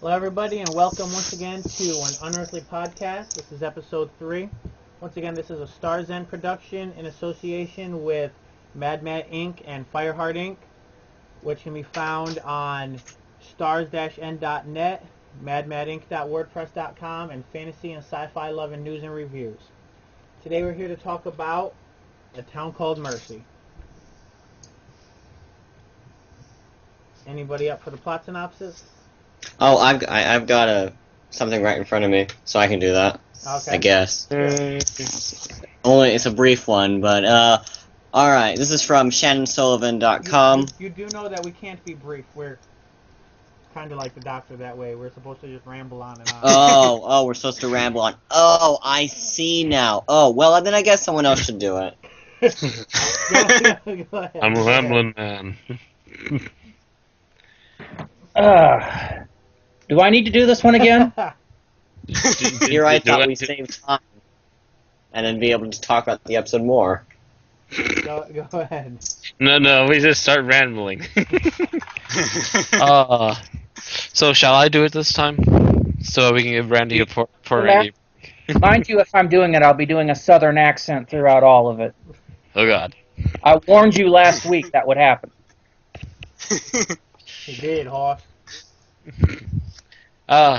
Hello, everybody, and welcome once again to an Unearthly Podcast. This is episode 3. Once again, this is a Star's End production in association with Mad Inc. and Fireheart Inc., which can be found on stars-n.net, madmadinc.wordpress.com, and fantasy and sci-fi love and news and reviews. Today we're here to talk about A Town Called Mercy. Anybody up for the plot synopsis? Oh, I've got something right in front of me, so I can do that. Okay. I guess. Only it's a brief one, but all right. This is from ShannonSullivan.com. You do know that we can't be brief. We're kind of like the Doctor that way. We're supposed to just ramble on and on. Oh, we're supposed to ramble on. Oh, I see now. Oh, well, then I guess someone else should do it. Go ahead. I'm a rambling man. Do I need to do this one again? Here I thought we'd save time and then be able to talk about the episode more. Go ahead. No, we just start rambling. So shall I do it this time? So we can give Randy a for Randy. Mind you, if I'm doing it, I'll be doing a southern accent throughout all of it. Oh God. I warned you last week that would happen. He did, Hoss.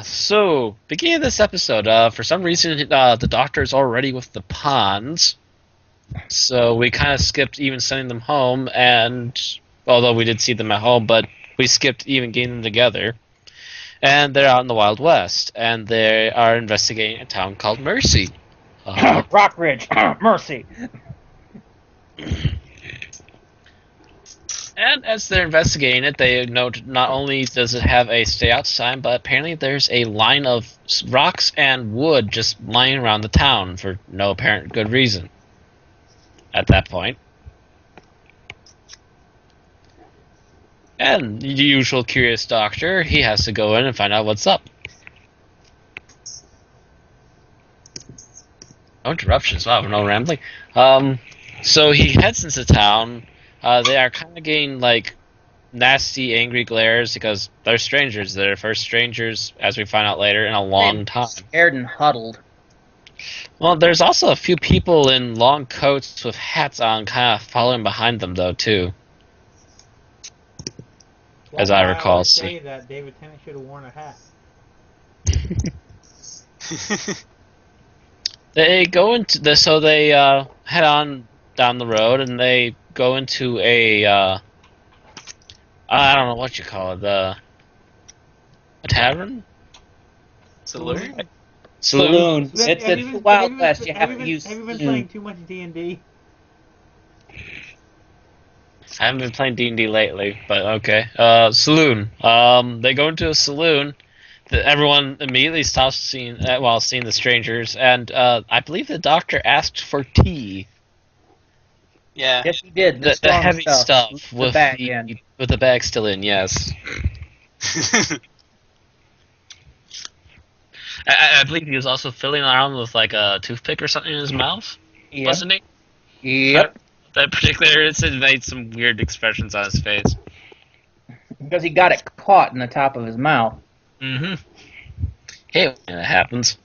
So, beginning of this episode, for some reason, the Doctor's already with the Ponds, so we kind of skipped even sending them home, and, although we did see them at home, but we skipped even getting them together, and they're out in the Wild West, and they are investigating a town called Mercy. Rockridge, Mercy. And as they're investigating it, they note not only does it have a stay out sign, but apparently there's a line of rocks and wood just lying around the town for no apparent good reason at that point. And the usual curious Doctor, he has to go in and find out what's up. No interruptions, wow, no rambling. So he heads into town. They are kind of getting, like, nasty, angry glares because they're strangers. They're first strangers, as we find out later, in a long time. Scared and huddled. Well, there's also a few people in long coats with hats on kind of following behind them, though, too. As I recall. I say that David Tennant should have worn a hat. They go into the, so they head on down the road, and they go into a, I don't know what you call it, a tavern? Saloon? Saloon? It's the Wild West. You have to use. Have you been playing too much D&D? I haven't been playing D&D lately, but okay. Saloon. They go into a saloon. Everyone immediately stops while seeing the strangers, and I believe the Doctor asked for tea. Yeah. Yes, he did. The heavy stuff with the bag in. With the bag still in, yes. I believe he was also fiddling around with like a toothpick or something in his mouth, wasn't he? Yep. That particular incident made some weird expressions on his face. Because he got it caught in the top of his mouth. Mm-hmm. Hey, that happens.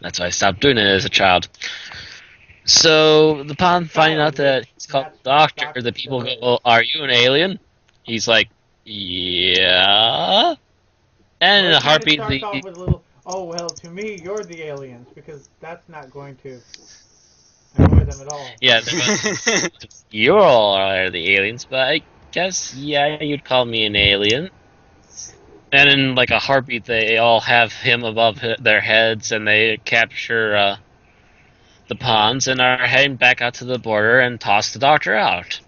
That's why I stopped doing it as a child. So, the Pond finding out that he's called the Doctor, the people go, well, are you an alien? He's like, yeah. And in a heartbeat, Starts off with a little, oh, well, to me, you're the aliens, because that's not going to annoy them at all. Yeah, you all are the aliens, but I guess, yeah, you'd call me an alien. And in like a heartbeat, they all have him above their heads, and they capture the Ponds and are heading back out to the border and toss the Doctor out.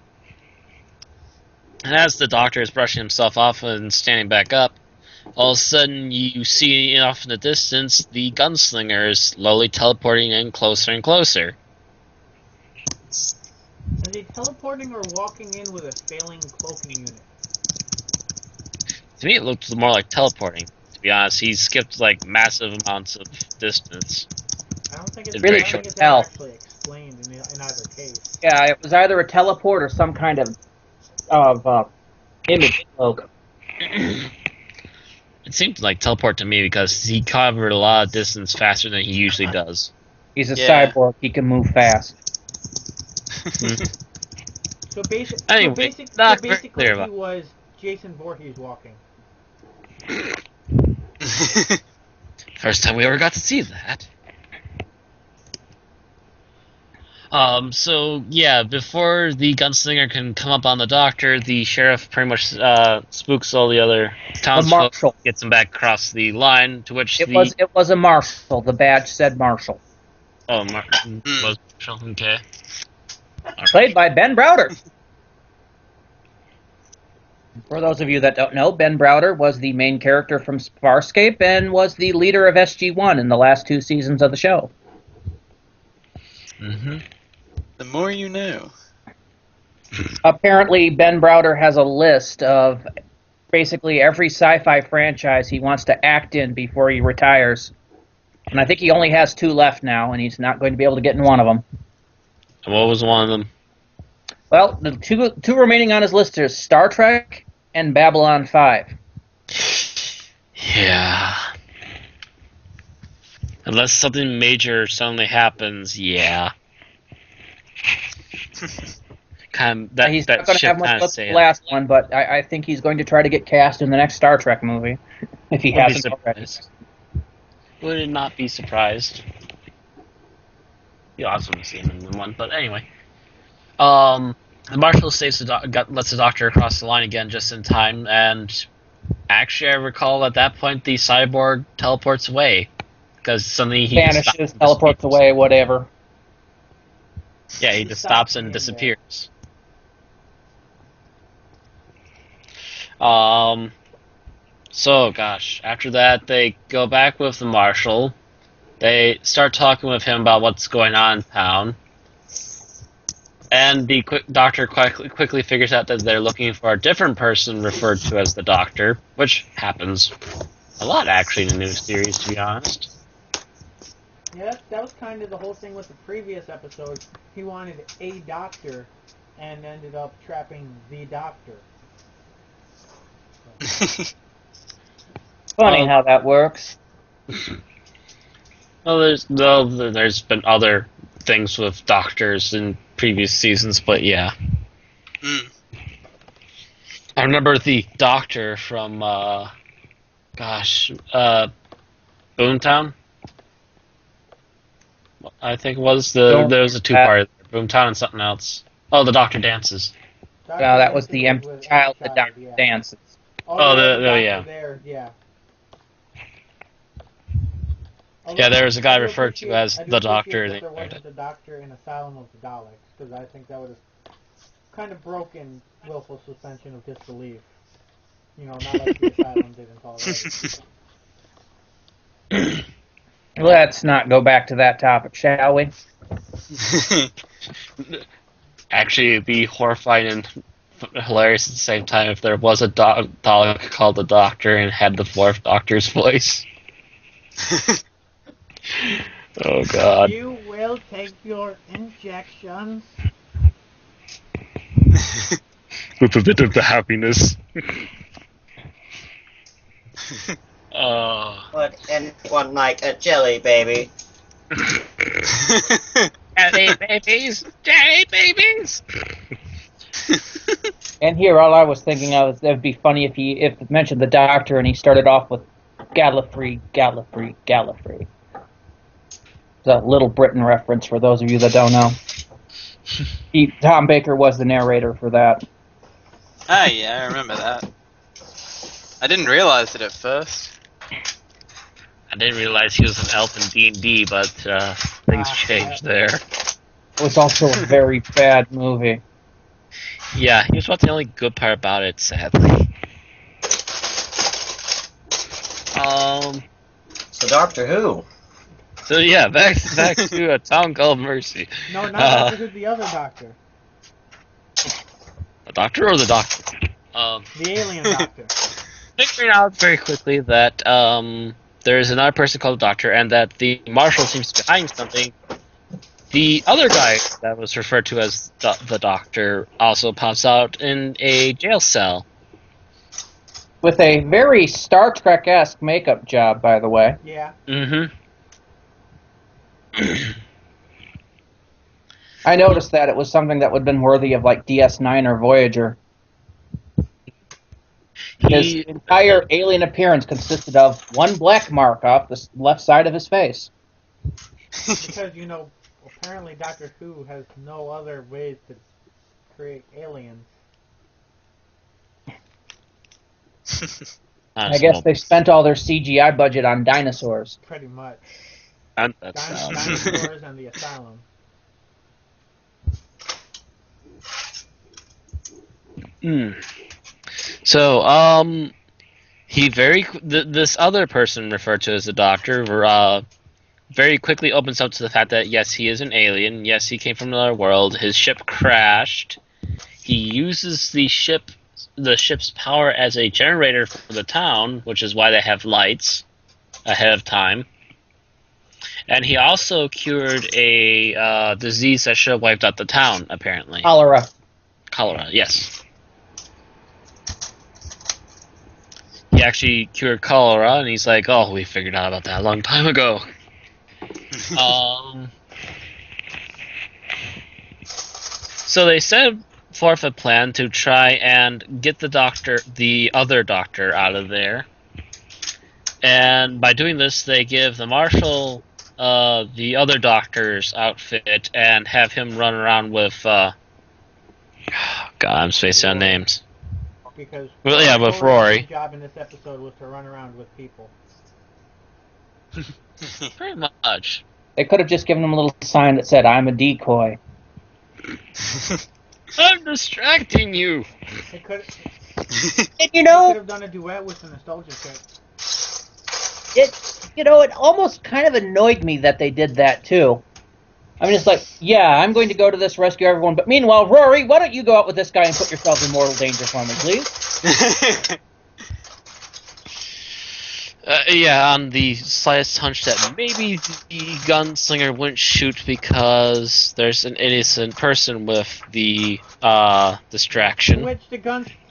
And as the Doctor is brushing himself off and standing back up, all of a sudden you see off in the distance the gunslinger is slowly teleporting in closer and closer. Is he teleporting or walking in with a failing cloaking unit? To me, it looked more like teleporting. To be honest, he skipped like massive amounts of distance. I don't think it's It's very actually short. explained in either case. Yeah, it was either a teleport or some kind of image logo. It seemed like teleport to me because he covered a lot of distance faster than he usually does. He's a Yeah. cyborg. He can move fast. So, Anyway, not very basically clear he about- was Jason Voorhees walking. First time we ever got to see that. So yeah, before the gunslinger can come up on the doctor, the sheriff pretty much spooks all the other townsfolk, marshal. gets them back across the line. To which It was a marshal. The badge said marshal. was Marshall. Okay. Played by Ben Browder. For those of you that don't know, Ben Browder was the main character from Farscape and was the leader of SG-1 in the last 2 seasons of the show. Mm-hmm. The more you know. Apparently, Ben Browder has a list of basically every sci-fi franchise he wants to act in before he retires. And I think he only has 2 left now, and he's not going to be able to get in one of them. And what was one of them? Well, the two remaining on his list are Star Trek and Babylon 5. Yeah. Unless something major suddenly happens, yeah. He's not going to have much left for the sailed. last one, but I think he's going to try to get cast in the next Star Trek movie, if he Wouldn't be hasn't already. surprised. Would not be surprised. Be awesome to see him in one, but anyway. The marshal saves lets the doctor across the line again just in time, and actually I recall at that point the cyborg teleports away because suddenly he just stops Vanishes, and teleports disappears. away, whatever. Yeah, he just stops and disappears. So gosh, after that they go back with the marshal. They start talking with him about what's going on in town. And the doctor quickly figures out that they're looking for a different person referred to as the Doctor, which happens a lot actually in the new series, to be honest. Yeah, that was kind of the whole thing with the previous episode. He wanted a doctor and ended up trapping the Doctor. Funny how that works. Well, there's been other things with doctors in previous seasons, but yeah. Mm. I remember the doctor from, Boomtown? I think it was there was a 2-part, Boomtown and something else. Oh, the Doctor Dances. No, that was the empty with child that Doctor yeah. dances. Yeah. There, yeah. Yeah, there was a guy I do referred to appreciate- as I do the appreciate Doctor. that there wasn't the Doctor in Asylum of the Daleks, because I think that would have kind of broken willful suspension of disbelief. You know, not like the Asylum didn't already. Let's not go back to that topic, shall we? Actually, it'd be horrifying and hilarious at the same time if there was a Dalek called the Doctor and had the 4th Doctor's voice. Oh God. You will take your injections. With a bit of the happiness. Would anyone like a jelly baby? Jelly babies! Jelly babies! And here, all I was thinking of is it'd be funny if he mentioned the Doctor and he started off with Gallifrey, Gallifrey, Gallifrey. It's a Little Britain reference for those of you that don't know. Tom Baker was the narrator for that. Ah, yeah, I remember that. I didn't realize it at first. I didn't realize he was an elf in D&D, but things changed there. It was also a very bad movie. Yeah, he was about the only good part about it, sadly. So Doctor Who? So yeah, back to A Town Called Mercy. No, not Doctor Who, the other Doctor. The Doctor or the Doctor? The alien Doctor. Figuring out very quickly that there is another person called the Doctor, and that the Marshal seems to be hiding something The other guy that was referred to as the Doctor also pops out in a jail cell. With a very Star Trek-esque makeup job, by the way. Yeah. Mm-hmm. I noticed that it was something that would have been worthy of like DS9 or Voyager. His entire alien appearance consisted of one black mark off the left side of his face. Because, apparently Doctor Who has no other ways to create aliens. I guess they spent all their CGI budget on dinosaurs. Pretty much. Dinosaurs Dinosaurs and the Asylum. So, this other person referred to as the Doctor, very quickly opens up to the fact that yes, he is an alien. Yes, he came from another world. His ship crashed. He uses the ship's power as a generator for the town, which is why they have lights ahead of time. And he also cured a disease that should have wiped out the town, apparently. Cholera. Cholera, yes. He actually cured cholera, and he's like, "Oh, we figured out about that a long time ago." So they set forth a plan to try and get the other doctor, out of there. And by doing this, they give the marshal the other doctor's outfit and have him run around with. God, I'm spacing on names. Because with Rory. His job in this episode was to run around with people. Pretty much. They could have just given him a little sign that said, "I'm a decoy." I'm distracting you. They could And have done a duet with the nostalgia chick. it almost kind of annoyed me that they did that too. I mean, it's like, yeah, I'm going to go to this rescue everyone, but meanwhile, Rory, why don't you go out with this guy and put yourself in mortal danger for me, please? Yeah, on the slightest hunch that maybe the gunslinger wouldn't shoot because there's an innocent person with the distraction. Which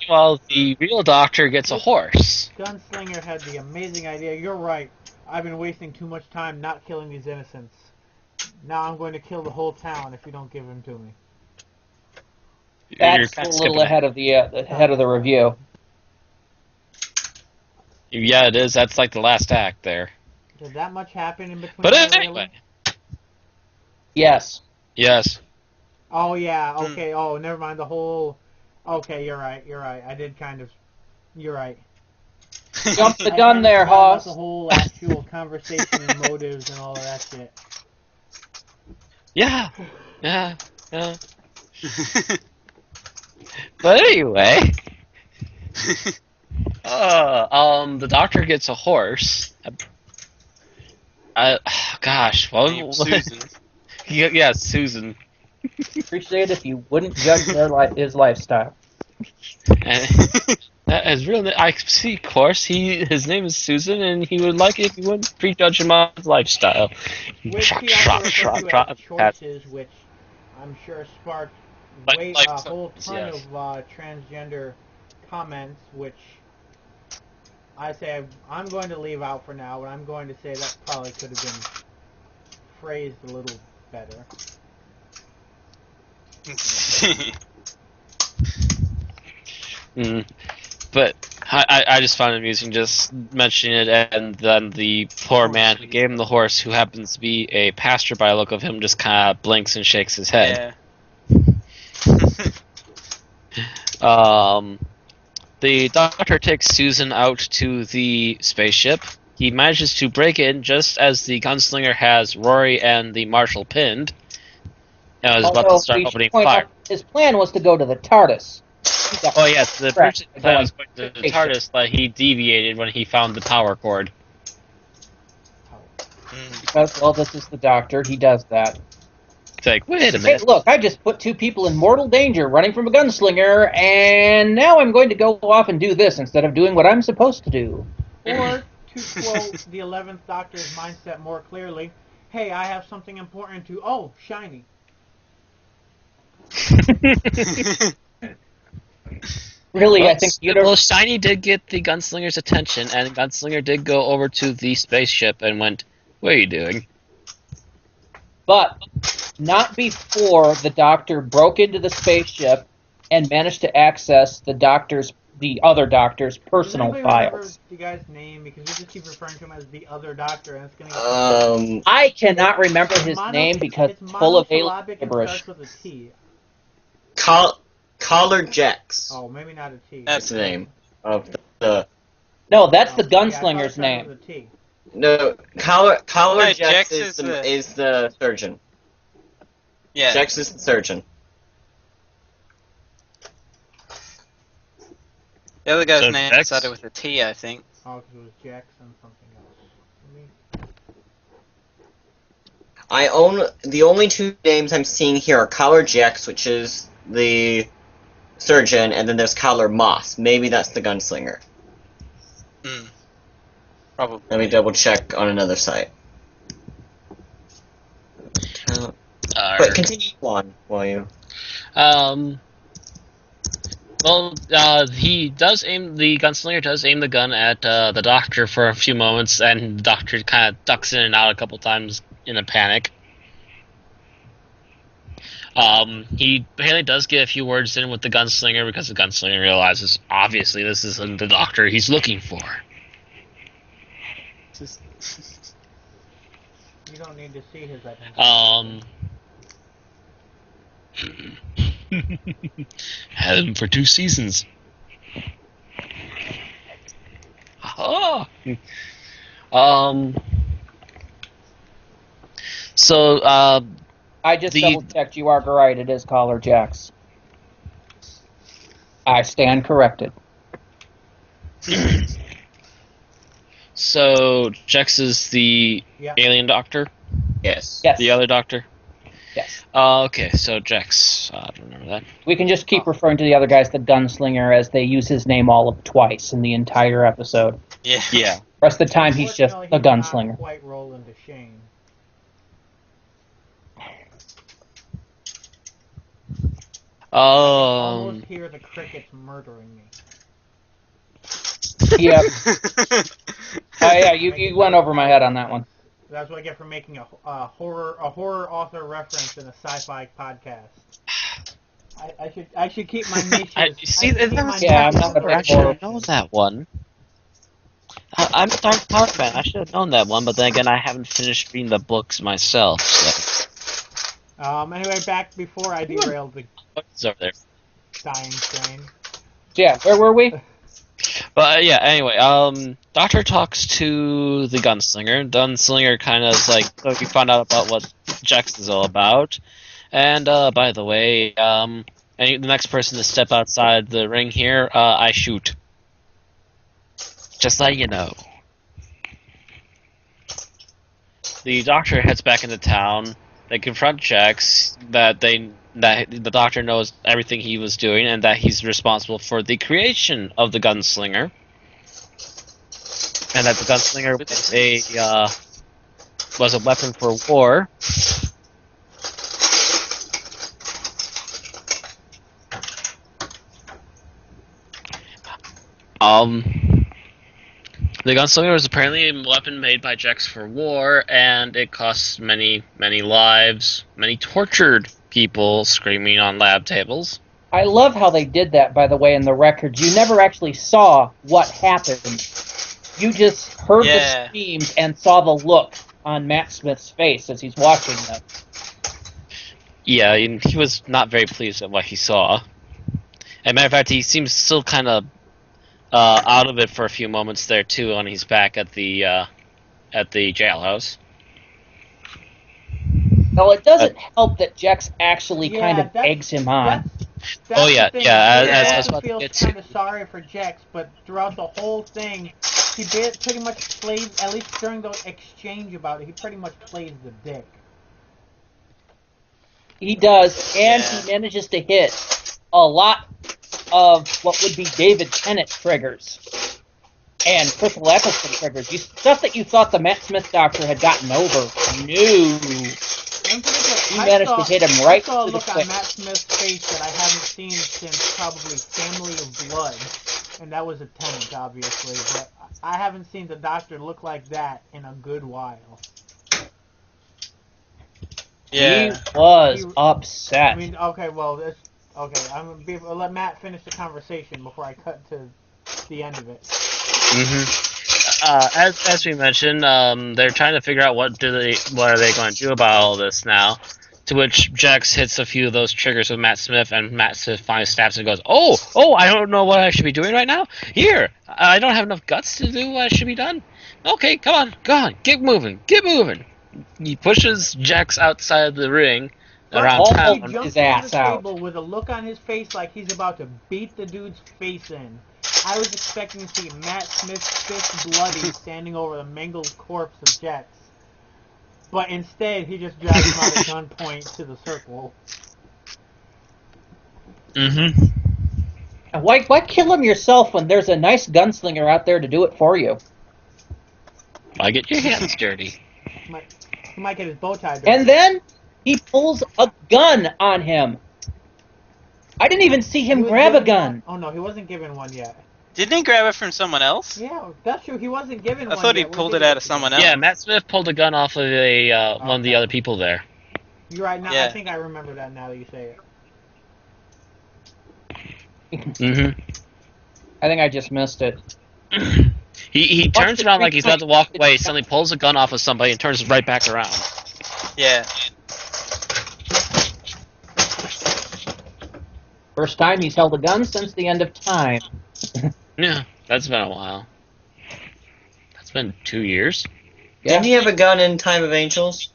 Well, the real doctor gets a horse. Gunslinger had the amazing idea. You're right. I've been wasting too much time not killing these innocents. Now I'm going to kill the whole town if you don't give him to me. That's a little ahead of the review. Yeah, it is. That's like the last act there. Did that much happen in between? But anyway. Yes. Yes. Oh, yeah. Okay. Oh, never mind. The whole... Okay, you're right. I did kind of... You're right. Jump the gun there, Hoss. The whole actual conversation and motives and all of that shit. Yeah. But anyway... the doctor gets a horse. Gosh, what? Susan. Yeah, Susan. Appreciate if you wouldn't judge his lifestyle. And that is real. I see. Of course, his name is Susan, and he would like it if you wouldn't prejudge him on his lifestyle. Which he also referred to as choices, which I'm sure sparked a whole ton of transgender comments, which I say I'm going to leave out for now, but I'm going to say that probably could have been phrased a little better. But I just found it amusing just mentioning it, and then the poor man who gave him the horse, who happens to be a pastor by the look of him, just kind of blinks and shakes his head. Yeah. The doctor takes Susan out to the spaceship. He manages to break in just as the gunslinger has Rory and the marshal pinned, and was about to start opening fire. His plan was to go to the TARDIS. Oh yes, the plan was going to the TARDIS, but he deviated when he found the power cord. Because, well, this is the doctor. He does that. It's like, wait a minute. Hey, look, I just put two people in mortal danger running from a gunslinger, and now I'm going to go off and do this instead of doing what I'm supposed to do. Or, to quote the 11th Doctor's mindset more clearly, hey, I have something important to... Oh, shiny. Really, Well, I think well, Shiny did get the Gunslinger's attention, and Gunslinger did go over to the spaceship and went, "What are you doing?" But not before the Doctor broke into the spaceship and managed to access the other Doctor's personal Does anybody remember files. the guy's name? Because we just keep referring to him as the other Doctor, and it's going to... I cannot remember his name because it's full of alien monosyllabic and gibberish. starts with a T. Collar Jex. Oh, maybe not a T. That's the name of the. No, that's the Yeah, I thought it gunslinger's started name. with a T. No, Collar No, Jex Jex is the surgeon. Yeah. Jex is the surgeon. The other guy's So name Jex? started with a T, I think. Oh, because it was Jackson something else. The only two names I'm seeing here are Collar Jex, which is the surgeon, and then there's Collar Moss. Maybe that's the gunslinger. Probably. Let me double check on another site. But continue on, will you? Well, the gunslinger does aim the gun at the Doctor for a few moments, and the Doctor kind of ducks in and out a couple times in a panic. He apparently does get a few words in with the gunslinger because the gunslinger realizes, obviously, this isn't the Doctor he's looking for. You don't need to see his identity. Had him for 2 seasons. Oh. So, I just double-checked. You are right. It is Collar Jex. I stand corrected. So Jex is the alien Doctor? Yes. Yes. The other Doctor? Yes. Okay, so Jex. I don't remember that. We can just keep referring to the other guy as the gunslinger, as they use his name all of twice in the entire episode. Yeah. Yeah. Rest of the time, he's just Unfortunately, a gunslinger. Not quite roll into Shane. Almost hear the crickets murdering me. Yep. Yeah, you went over my head on that one. That's what I get for making a horror author reference in a sci-fi podcast. I should keep my niches. I'm not a I big should horror have known that one. I'm a Dark Tower fan. I should have known that one, but then again, I haven't finished reading the books myself. So. Anyway, back before I derailed the What's over there? dying train. Yeah, where were we? But yeah, anyway, Doctor talks to the gunslinger. Gunslinger kind of is like, so you found out about what Jex is all about. And by the way, the next person to step outside the ring here, I shoot. Just letting you know. The Doctor heads back into town. They confront Jex that the Doctor knows everything he was doing and that he's responsible for the creation of the gunslinger, and that the gunslinger was a weapon for war. The gunslinger was apparently a weapon made by Jex for war, and it cost many, many lives, many tortured people screaming on lab tables. I love how they did that, by the way, in the records. You never actually saw what happened. You just heard the screams and saw the look on Matt Smith's face as he's watching them. Yeah, and he was not very pleased at what he saw. As a matter of fact, he seems still kind of out of it for a few moments there too, when he's back at the jailhouse. Well, it doesn't help that Jex actually kind of eggs him on. That's Oh, yeah, the thing. yeah, I as I feel kind of sorry for Jex, but throughout the whole thing, he pretty much plays, at least during the exchange about it, he pretty much plays the dick. He does, and he manages to hit a lot of what would be David Tennant triggers. And Crystal Eccleston triggers. Stuff that you thought the Matt Smith Doctor had gotten over. No. He managed to hit him right I saw a to the look on quick. Matt Smith's face that I haven't seen since probably Family of Blood. And that was a Tennant, obviously. But I haven't seen the Doctor look like that in a good while. Yeah. He was upset. I mean, okay, well, I'll let Matt finish the conversation before I cut to the end of it. As we mentioned, they're trying to figure out what are they going to do about all this now. To which Jax hits a few of those triggers with Matt Smith, and Matt Smith finally snaps and goes, "Oh, I don't know what I should be doing right now. Here, I don't have enough guts to do what should be done. Okay, come on, get moving. He pushes Jax outside the ring around He town. He jumps his on ass the out. table with a look on his face like he's about to beat the dude's face in. I was expecting to see Matt Smith's fist bloody standing over the mangled corpse of Jax. But instead, he just drags him out at gunpoint to the circle. Why kill him yourself when there's a nice gunslinger out there to do it for you? Why get your hands dirty? He might get his bow tied. And then he pulls a gun on him. I didn't even see him grab a gun. Oh no, he wasn't given one yet. Didn't he grab it from someone else? Yeah, that's true. He wasn't given one I thought he yet. pulled it out of someone else. Yeah, Matt Smith pulled a gun off of one of the other people there. You're right. Now Yeah. I think I remember that now that you say Mm-hmm. I think I just missed it. He turns around like he's about to walk away, suddenly pulls a gun off of somebody and turns right back around. Yeah. First time he's held a gun since the end of time. Yeah, that's been a while. That's been 2 years. Yeah. Didn't he have a gun in Time of Angels?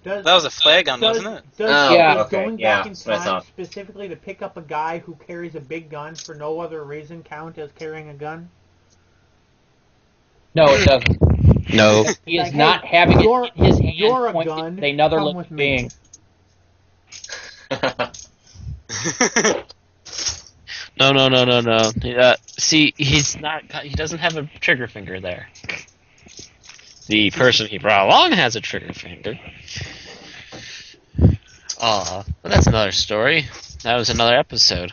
That That was a flare gun, wasn't it? Oh, Yeah. okay. Going Yeah, back in that's what I time thought. specifically to pick up a guy who carries a big gun for no other reason count as carrying a gun? No, it doesn't. No. He is Like, not hey, having you're- it in his hand you're a pointed gun, at another come living with me. being. No. See, he's not. He doesn't have a trigger finger there. The person he brought along has a trigger finger. But that's another story. That was another episode.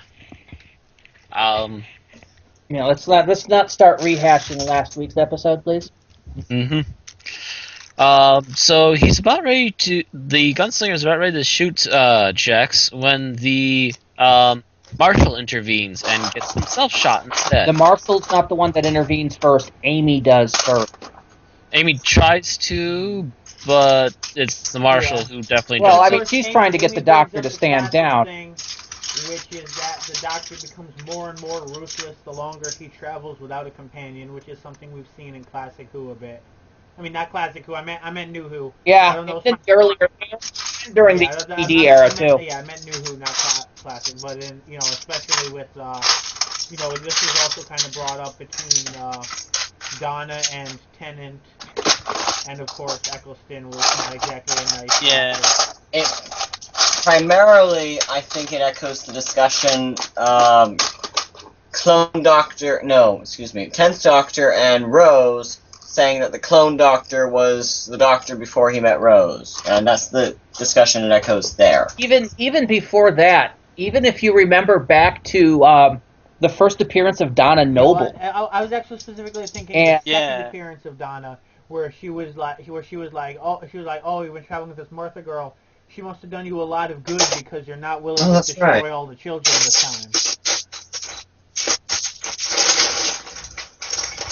Let's not start rehashing last week's episode, please. So he's about ready to. The gunslinger's about ready to shoot Jax when the marshal intervenes and gets himself shot instead. The marshal's not the one that intervenes first. Amy does first. Amy tries to, but it's the marshal who definitely Well, does. I mean, she's trying to get the doctor to stand down. Which is that the doctor becomes more and more ruthless the longer he travels without a companion, which is something we've seen in Classic Who a bit. I mean, not Classic Who. I meant New Who. I Yeah, don't know it did earlier during the CD era too. Yeah, I meant New Who, not Classic. But in especially with this is also kind of brought up between Donna and Tennant, and of course Eccleston was not exactly a nice. Yeah. Primarily, I think it echoes the discussion, Clone Doctor, no, excuse me, 10th Doctor and Rose saying that the Clone Doctor was the Doctor before he met Rose, and that's the discussion it echoes there. Even before that, even if you remember back to the first appearance of Donna Noble. I was actually specifically thinking And- the second appearance of Donna, where she was like, oh, you've been traveling with this Martha girl. She must have done you a lot of good because you're not willing to that's destroy right. all the children this time.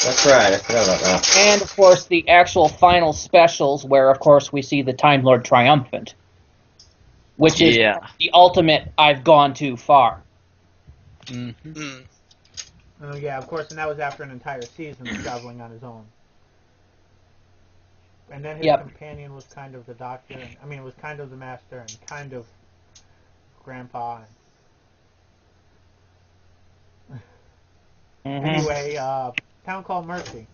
That's right, I forgot about that. And, of course, the actual final specials where, of course, we see the Time Lord triumphant. Which is the ultimate, I've gone too far. Mm. Yeah, of course, and that was after an entire season of traveling on his own. And then his companion was kind of the Doctor, it was kind of the Master, and kind of Grandpa. Anyway, Town Called Mercy.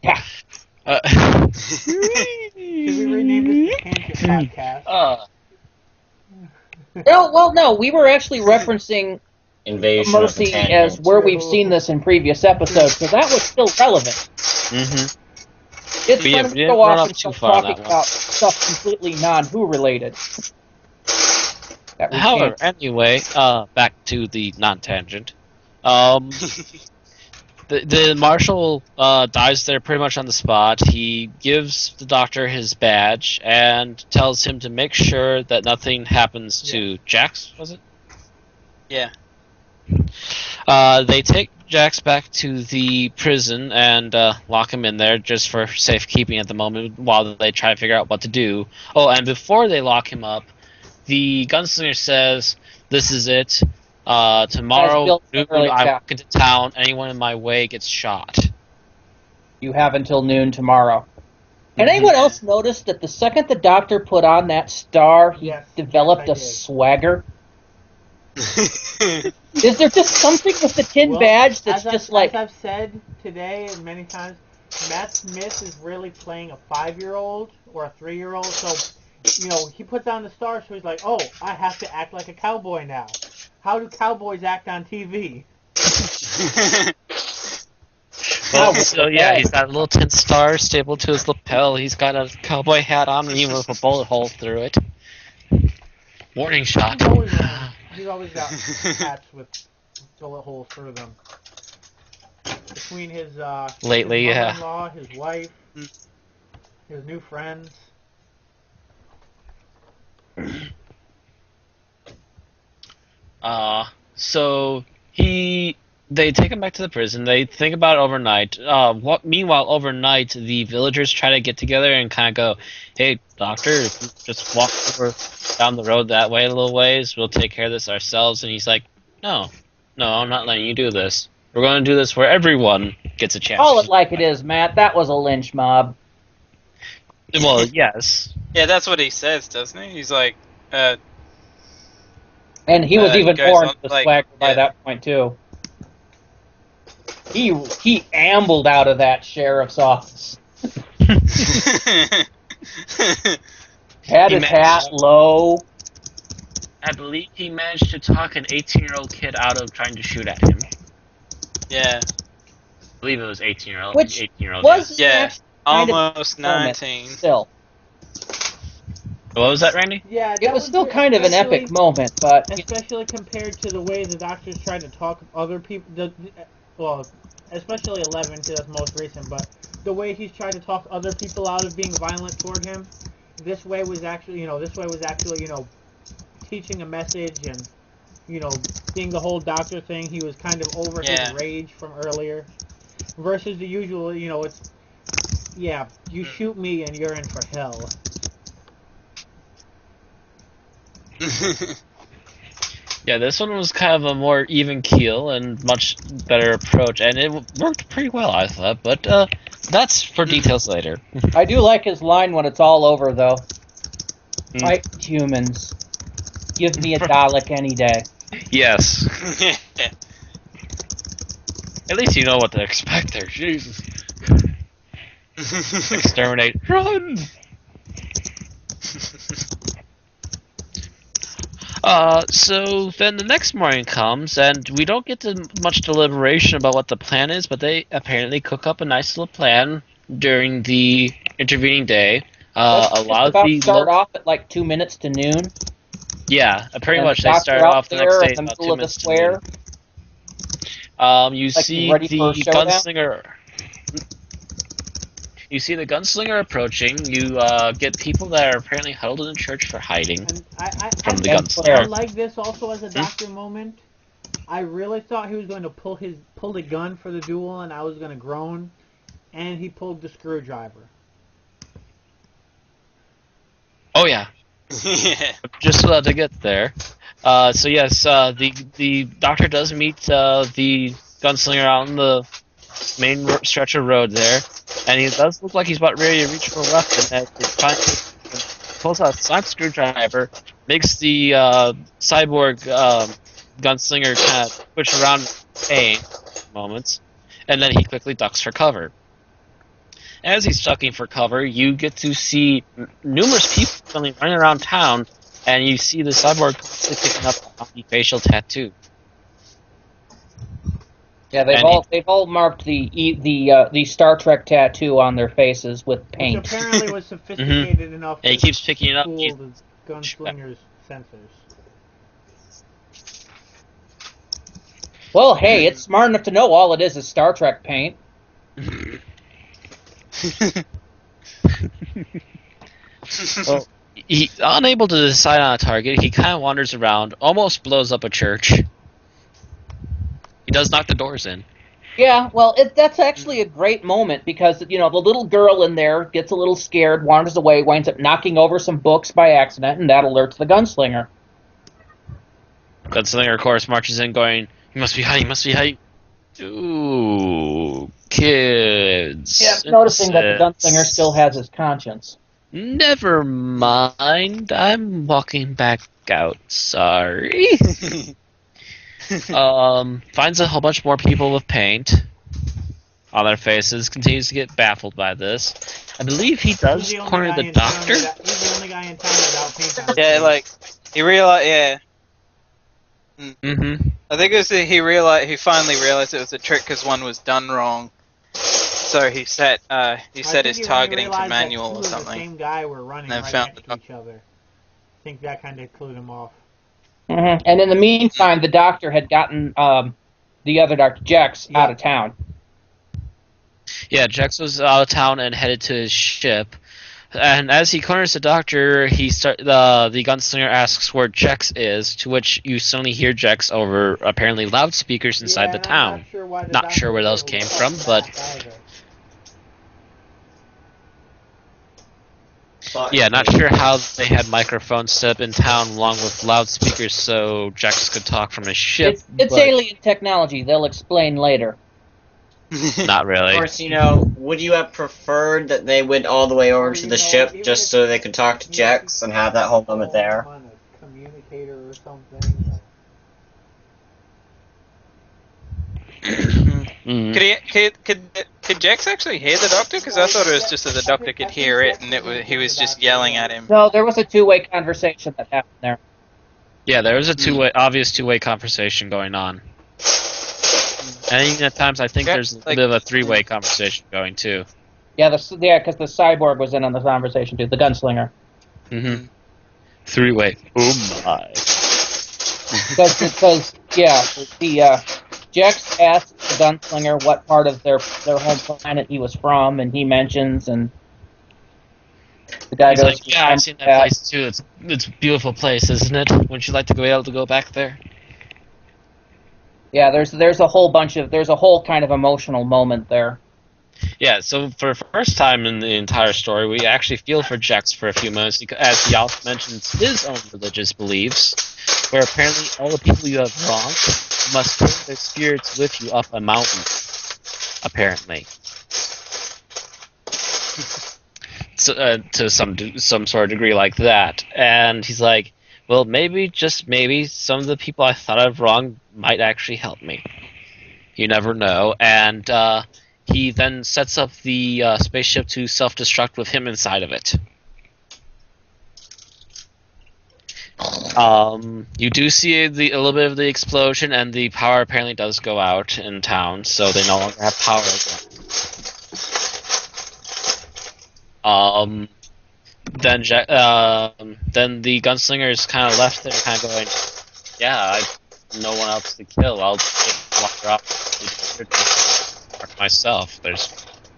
Yeah. Should we rename this the Tangent Podcast? No, we were actually referencing invasion of the Mercy Tangent. as where we've seen this in previous episodes, because that was still relevant. Mm-hmm. It's But yeah, fun we to didn't go run off up and too start far on talking that one. about stuff completely non-Who related. That we However, can't. anyway, back to the non-tangent. The marshal dies there pretty much on the spot. He gives the doctor his badge and tells him to make sure that nothing happens to Jax, was it? Yeah. They take Jax back to the prison and lock him in there just for safekeeping at the moment while they try to figure out what to do. Oh, and before they lock him up, the gunslinger says, "This is it. Tomorrow Bill noon, earlier, I yeah. walk into town. Anyone in my way gets shot." You have until noon tomorrow. And anyone else notice that the second the doctor put on that star, he developed I a did. swagger? Is there just something with the tin badge that's just like... As I've said today and many times, Matt Smith is really playing a 5-year-old or a 3-year-old, so, you know, he puts on the star, so he's like, oh, I have to act like a cowboy now. How do cowboys act on TV? Well, so yeah, he's got a little tin star stapled to his lapel. He's got a cowboy hat on, even with a bullet hole through it. Warning shot. He's always got hats with bullet holes through them. Between his Lately, his yeah. mother-in-law, his wife, his new friends. So they take him back to the prison. They think about it overnight. Meanwhile, overnight, the villagers try to get together and kind of go, "Hey, doctor, if you just walk over down the road that way a little ways, we'll take care of this ourselves." And he's like, "No, I'm not letting you do this. We're going to do this where everyone gets a chance." Call it like it is, Matt. That was a lynch mob. Well, yes. Yeah, that's what he says, doesn't he? He's like, And he was even goes more on, into the like, swagger by yeah. that point, too. He ambled out of that sheriff's office. Had his hat low. I believe he managed to talk an 18-year-old kid out of trying to shoot at him. yeah, I believe it was 18-year-old. Which 18-year-old. was Yeah. actually kind of almost moment 19. still. What was that, Randy? Yeah, It was still kind of an epic moment, but especially compared to the way the doctors tried to talk other people. Well, especially 11, because that's most recent. But the way he's tried to talk other people out of being violent toward him, this way was actually, teaching a message and, seeing the whole doctor thing. He was kind of over his rage from earlier, versus the usual. It's you shoot me and you're in for hell. Yeah, this one was kind of a more even keel and much better approach, and it worked pretty well, I thought. But that's for details later. I do like his line when it's all over, though. Fight humans. Give me a Dalek any day. Yes. At least you know what to expect there. Jesus. Exterminate. Run! So then the next morning comes, and we don't get to much deliberation about what the plan is, but they apparently cook up a nice little plan during the intervening day. About to start off at like 2 minutes to noon. Yeah, pretty And much the they start doctor out off the next there day in the about 2 middle of the minutes to square. noon. You Like see ready the for a showdown? gunslinger. You see the gunslinger approaching. You get people that are apparently huddled in the church for hiding And from the I gunslinger. like this also as a doctor moment. I really thought he was going to pull the gun for the duel, and I was going to groan. And he pulled the screwdriver. Oh yeah, Yeah. just about to get there. So yes, the doctor does meet the gunslinger out on the main stretch of road there, and he does look like he's about ready to reach for a weapon. As he finally pulls out a sonic screwdriver, makes the cyborg gunslinger kind of push around in pain moments, and then he quickly ducks for cover. As he's ducking for cover, you get to see numerous people suddenly running around town, and you see the cyborg constantly picking up a facial tattoo. Yeah, they've all marked the Star Trek tattoo on their faces with Which paint. apparently was sophisticated enough And he to keeps picking it up. fool the gunslinger's sensors. Well, hey, it's smart enough to know all it is Star Trek paint. Well, he unable to decide on a target. He kind of wanders around, almost blows up a church. He does knock the doors in. Yeah, well, that's actually a great moment because, the little girl in there gets a little scared, wanders away, winds up knocking over some books by accident, and that alerts the gunslinger. Gunslinger, of course, marches in going, "You must be hiding, you must be hiding." Ooh, kids. Yeah, noticing that the gunslinger still has his conscience. Never mind, I'm walking back out, sorry. Finds a whole bunch more people with paint on their faces, continues to get baffled by this. I believe he does corner the doctor. He's the only guy in town without paint on his Yeah, face. like he realized. Yeah, Mm-hmm. I think it was he finally realized it was a trick because one was done wrong. So he set his targeting to manual or The something. same guy were running And right found next the to each other. I think that kind of clued him off. Mm-hmm. And in the meantime, the doctor had gotten the other Dr. Jex out of town. Yeah, Jex was out of town and headed to his ship. And as he corners the doctor, the gunslinger asks where Jex is, to which you suddenly hear Jex over apparently loudspeakers inside the town. Not sure where those came from, but yeah, not sure how they had microphones set up in town along with loudspeakers so Jex could talk from his ship. It's but alien technology. They'll explain later. not really. Of course, would you have preferred that they went all the way over to the ship just so they could talk to Jex and have that whole moment there? On a communicator or something. Could Jex actually hear the doctor? Because I thought it was just that the doctor could hear it, and he was just yelling at him. No, there was a two-way conversation that happened there. Yeah, there was a obvious two-way conversation going on. And even at times, I think there's a bit of a three-way conversation going too. Yeah, because the cyborg was in on the conversation too, the gunslinger. Mm-hmm. Three-way. Oh my. Because the Jex asked the gunslinger what part of their home planet he was from, and he mentions, and the guy He's goes, like, "Yeah, I've seen that place too. It's a beautiful place, isn't it? Wouldn't you like to be able to go back there?" Yeah, there's a whole kind of emotional moment there. Yeah, so for the first time in the entire story, we actually feel for Jex for a few minutes, as he also mentions his own religious beliefs, where apparently all the people you have wronged must take their spirits with you up a mountain, apparently. So, to some sort of degree like that. And he's like, well, maybe, just maybe, some of the people I thought I've wronged might actually help me. You never know. And he then sets up the spaceship to self-destruct with him inside of it. You do see a little bit of the explosion, and the power apparently does go out in town, so they no longer have power again. Then the gunslinger is kind of left there, kind of going, "Yeah, I've no one else to kill. I'll just walk her off myself. There's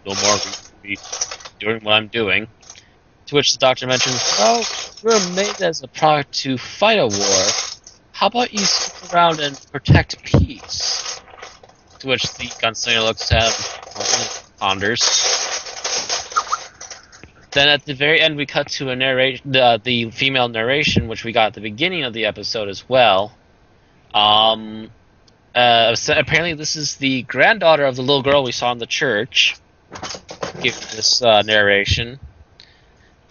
no more reason to be doing what I'm doing." To which the doctor mentions, "Well, you're made as a product to fight a war. How about you stick around and protect peace?" To which the gunslinger looks at him and ponders. Then at the very end, we cut to a narration, the female narration, which we got at the beginning of the episode as well. Apparently, this is the granddaughter of the little girl we saw in the church giving this narration.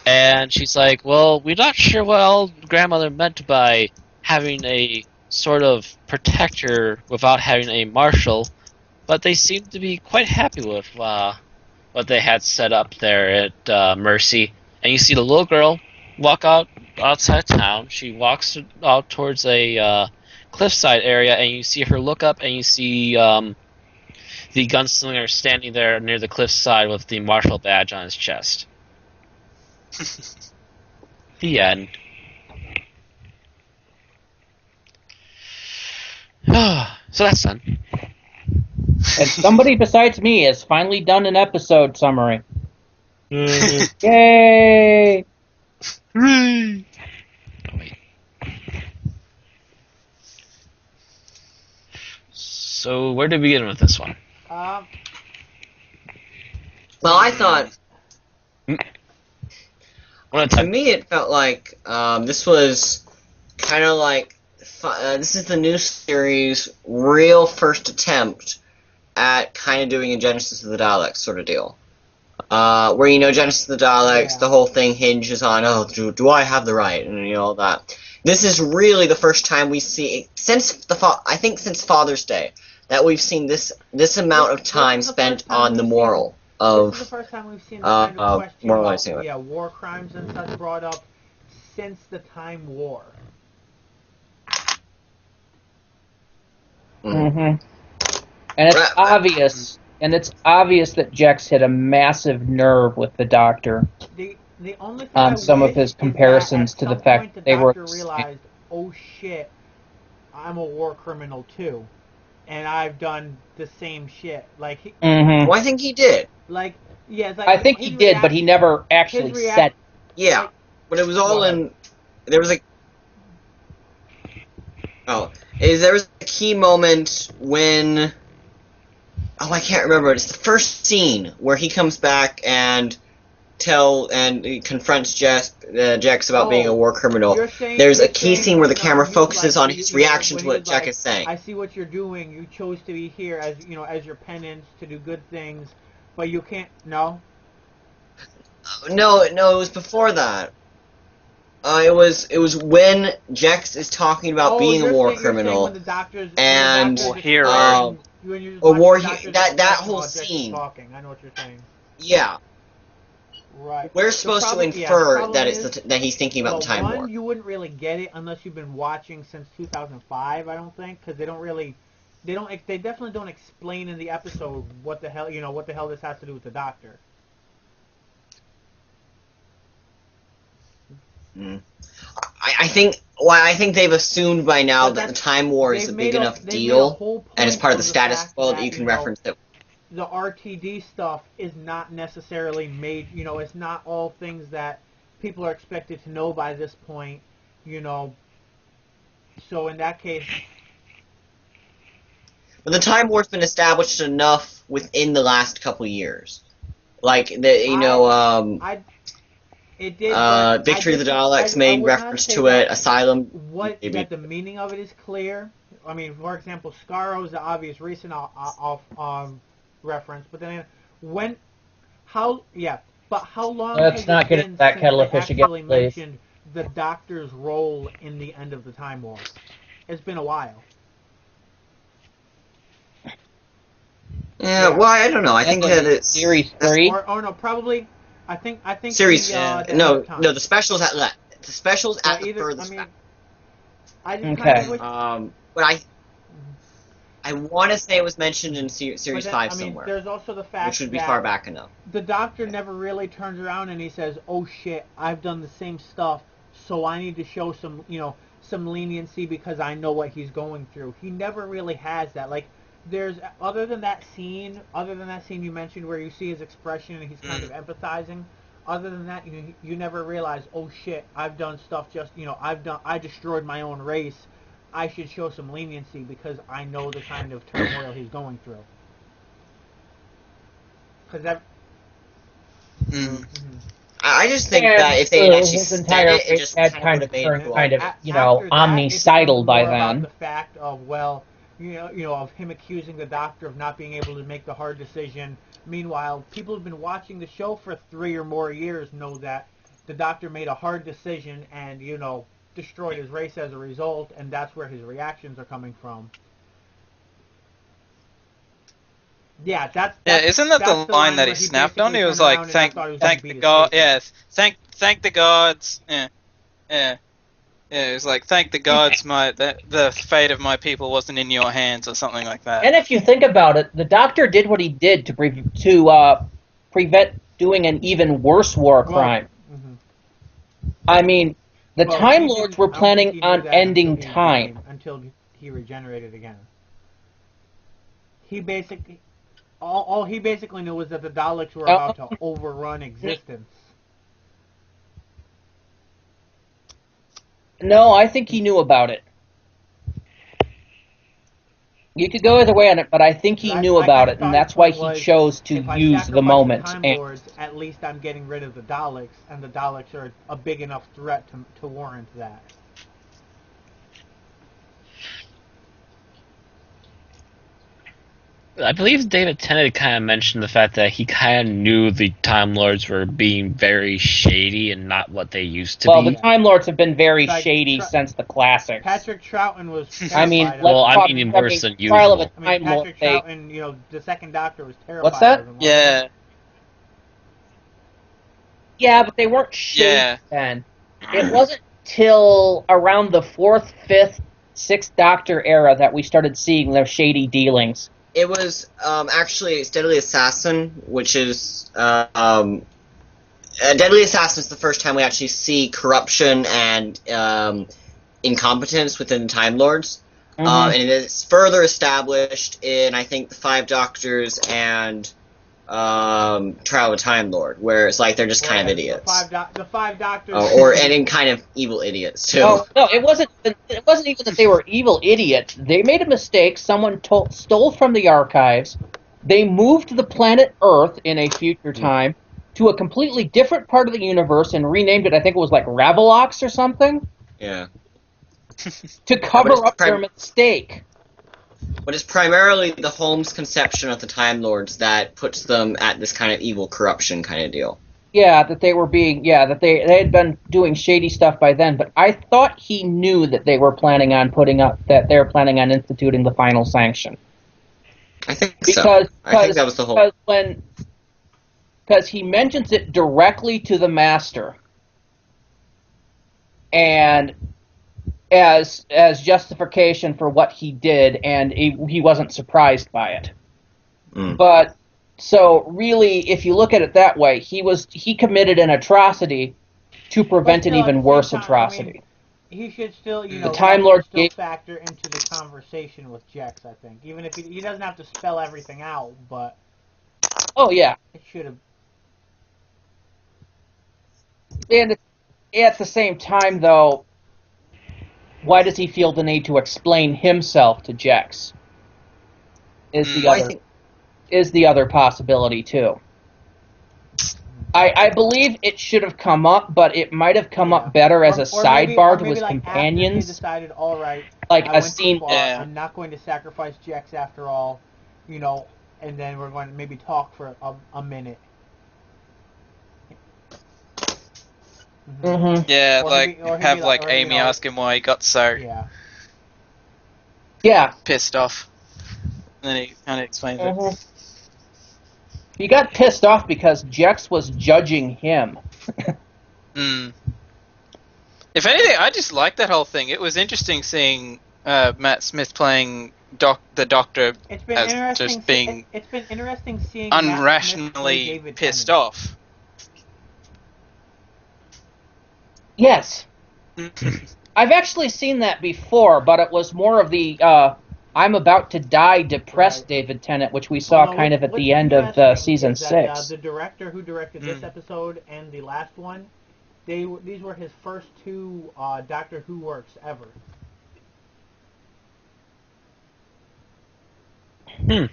And she's like, well, we're not sure what all grandmother meant by having a sort of protector without having a marshal, but they seem to be quite happy with what they had set up there at Mercy. And you see the little girl walk outside town. She walks out towards a cliffside area, and you see her look up, and you see the gunslinger standing there near the cliffside with the marshal badge on his chest. The end. So that's done. And somebody besides me has finally done an episode summary. Yay! Hooray! Oh, wait. So where did we begin with this one? Well, I thought, to me, it felt like this was kind of like this is the new series' real first attempt at kind of doing a Genesis of the Daleks sort of deal. Where, Genesis of the Daleks, the whole thing hinges on, do I have the right, and, all that. This is really the first time we see, since Father's Day, that we've seen this amount of time spent on the moral of... This is the first time we've seen the kind of question moralizing about, war crimes and such brought up since the Time War. Mm-hmm. And it's obvious that Jex hit a massive nerve with the Doctor The only thing on I some of wish his is comparisons that to at the some fact point that they were... The Doctor realized, oh shit, I'm a war criminal too, and I've done the same shit. Like, Well, I think he did. I think he did, but he never actually said. Yeah, but it was all in. There was there was a key moment when. Oh, I can't remember. It's the first scene where he comes back and he confronts Jex about being a war criminal. There's a key scene where the camera focuses on his reaction to what Jex is saying. I see what you're doing. You chose to be here as as your penance to do good things, but you can't. No. No, it was before that. It was when Jex is talking about being a war criminal and hero. That whole scene. Talking. I know what you're saying. Yeah. Right. We're supposed to infer that he's thinking about the Time War. You wouldn't really get it unless you've been watching since 2005. I don't think, because they definitely don't explain in the episode what the hell this has to do with the Doctor. I think they've assumed by now that the Time War is a big enough deal, and it's part of the status quo that you can reference it. The RTD stuff is not necessarily made, it's not all things that people are expected to know by this point, So in that case... But the Time War's been established enough within the last couple years. Like, it did. Victory of the Daleks made reference to it. Asylum. That the meaning of it is clear. I mean, for example, Scarrow is the obvious recent reference, but then how long Let's has not it get been into that since kettle they of fish actually again, please. mentioned the Doctor's role in the end of the Time War? It's been a while. Yeah, well, I don't know. I think that it's Series 3. Or no, probably. I think Series. no, the specials at the specials at the furthest back. I just Okay. kind of wish, but I want to say it was mentioned in Series 5 somewhere. There's also the fact which would be that far back enough. The Doctor never really turns around and he says, "Oh shit, I've done the same stuff, so I need to show some leniency because I know what he's going through." He never really has that. Like, there's other than that scene you mentioned where you see his expression and he's kind of empathizing. Other than that, you never realize, "Oh shit, I've done stuff I destroyed my own race. I should show some leniency because I know the kind of turmoil he's going through." Because that. I just think that if they had actually his said entire it, just had kind of turned made it omnicidal by then. The fact of of him accusing the Doctor of not being able to make the hard decision. Meanwhile, people who've been watching the show for 3 or more years know that the Doctor made a hard decision and destroyed his race as a result, and that's where his reactions are coming from. Yeah, isn't that the line that he snapped on? He was like, "Thank the god, yes, thank the gods." Yeah. Yeah, it was like, thank the gods, the fate of my people wasn't in your hands, or something like that. And if you think about it, the Doctor did what he did to prevent doing an even worse war crime. I mean, the Time Lords were planning on ending time. Until he regenerated again. He basically, all he basically knew was that the Daleks were about to overrun existence. No, I think he knew about it. You could go either way on it, but I think he knew about it, and that's why he chose to use the moment. Time Lords, at least I'm getting rid of the Daleks, and the Daleks are a big enough threat to warrant that. I believe David Tennant kind of mentioned the fact that he kind of knew the Time Lords were being very shady and not what they used to be. Well, the Time Lords have been very shady since the classics. Patrick Troughton was terrified. I mean, worse than usual. Trial of a Time Lord, Patrick Troughton, the second Doctor was terrified. What's that? Of him. Yeah. Yeah, but they weren't shady then. It wasn't till around the 4th, 5th, 6th Doctor era that we started seeing their shady dealings. It was actually Deadly Assassin, which is Deadly Assassin is the first time we actually see corruption and incompetence within the Time Lords, and it is further established in I think the Five Doctors and Trial of a Time Lord, where it's like they're just kind of idiots. The five Doctors, and in kind of evil idiots too. Oh, no, it wasn't. It wasn't even that they were evil idiots. They made a mistake. Someone stole from the archives. They moved the planet Earth in a future time to a completely different part of the universe and renamed it. I think it was like Ravelox or something. Yeah. To cover up their mistake. But it's primarily the Holmes conception of the Time Lords that puts them at this kind of evil corruption kind of deal. Yeah, that they were being, that they had been doing shady stuff by then, but I thought he knew that they were planning on instituting the final sanction. I think so. I think that was the whole... Because he mentions it directly to the Master, and as justification for what he did, and he wasn't surprised by it. But so really, if you look at it that way, he committed an atrocity to prevent an even worse atrocity. I mean, he should still, the Time Lord factor into the conversation with Jex. I think, even if he doesn't have to spell everything out, but it should have. And at the same time, though, why does he feel the need to explain himself to Jex? Is the other possibility, too. I believe it should have come up, but it might have come up better as a sidebar to his companions. He decided, all right, like a scene. I'm not going to sacrifice Jex after all, and then we're going to maybe talk for a minute. Yeah, have Amy ask him why he got so pissed off. And then he kind of explains it. He got pissed off because Jex was judging him. If anything, I just liked that whole thing. It was interesting seeing Matt Smith playing the Doctor as just being it's been interesting seeing unrationally pissed off. Yes. I've actually seen that before, but it was more of the I'm about to die depressed David Tennant, which we saw kind of at the end of season 6. The director who directed this episode and the last one, these were his first 2 Doctor Who works ever.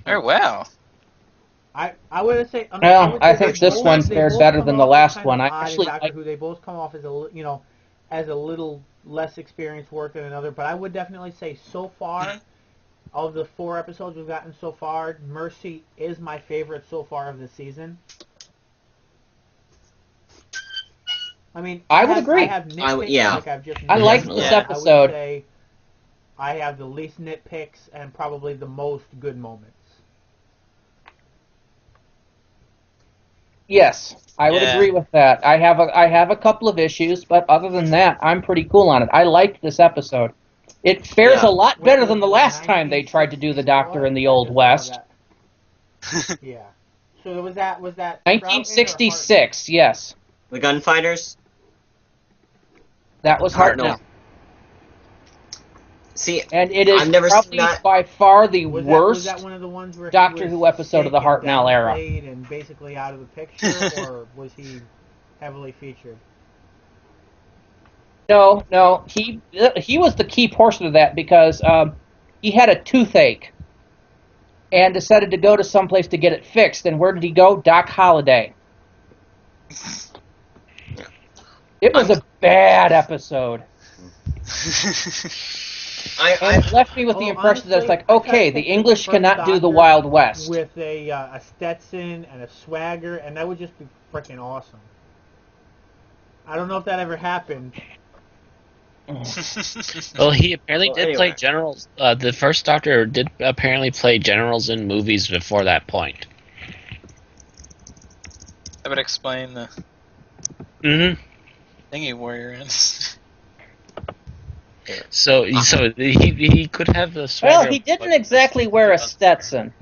Oh, wow. I would say. I think this one fared better than the last one. I actually Doctor Who. They both come off as as a little less experienced work than another. But I would definitely say so far, of the 4 episodes we've gotten so far, Mercy is my favorite so far of the season. I mean, I would agree. I have nitpicks, I like this episode. I would say I have the least nitpicks and probably the most good moments. Yes, I would agree with that. I have a couple of issues, but other than that, I'm pretty cool on it. I liked this episode. It fares a lot better than the last time they tried to do the Doctor in the Old West. Yeah. So was that 1966? Yes. The Gunfighters? That was Hartnell. See, and it is I've never probably seen that. by far the worst was that one of the ones where Doctor Who episode of the Hartnell era. And basically out of the picture, or was he heavily featured? No, he was the key portion of that because he had a toothache and decided to go to someplace to get it fixed. And where did he go? Doc Holliday. It was a bad episode. And it left me with the impression that it's like, okay, the English cannot do the Wild West. With a Stetson and a swagger, and that would just be freaking awesome. I don't know if that ever happened. Well, he apparently did play generals. The first Doctor did apparently play generals in movies before that point. That would explain the thingy warrior in. So he could have the swagger. Well, he didn't exactly wear a Stetson.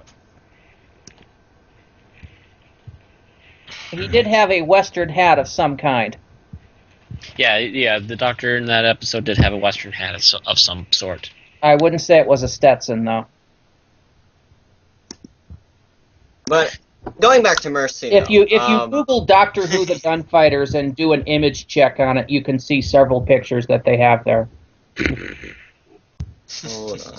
He did have a Western hat of some kind. Yeah, the Doctor in that episode did have a Western hat of some sort. I wouldn't say it was a Stetson, though. But going back to Mercy, if you Google Doctor Who the Gunfighters and do an image check on it, you can see several pictures that they have there. Hold on.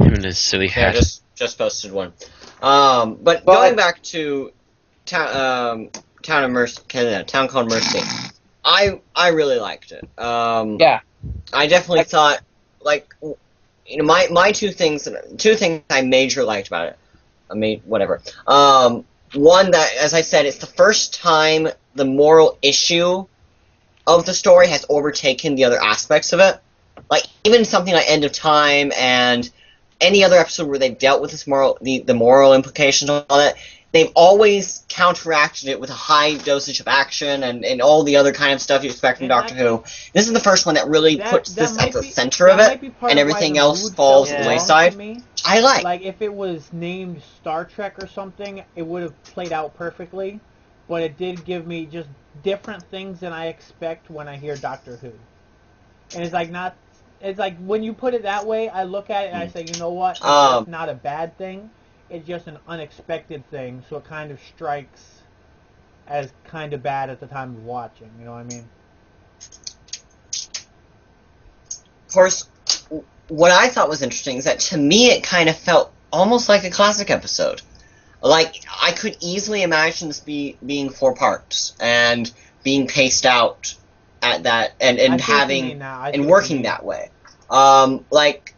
Him and his silly hat. I just posted one. But going back to Town called Mercy, I really liked it. Yeah. I definitely thought, like, you know, my two things I major liked about it. I mean, whatever. One, that, as I said, it's the first time the moral issue of the story has overtaken the other aspects of it. Like, even something like End of Time and any other episode where they've dealt with this the moral implications of all that, they've always counteracted it with a high dosage of action and all the other kind of stuff you expect from Doctor Who. This is the first one that really puts this at the center of it, and everything else falls to the wayside. I like. Like, if it was named Star Trek or something, it would have played out perfectly, but it did give me just different things than I expect when I hear Doctor Who. And it's like when you put it that way, I look at it and I say, you know what, that's not a bad thing. It's just an unexpected thing, so it kind of strikes as kind of bad at the time of watching, you know what I mean? Of course, what I thought was interesting is that to me it kind of felt almost like a classic episode. Like, I could easily imagine this being 4 parts and being paced out at that and having and working that way. Like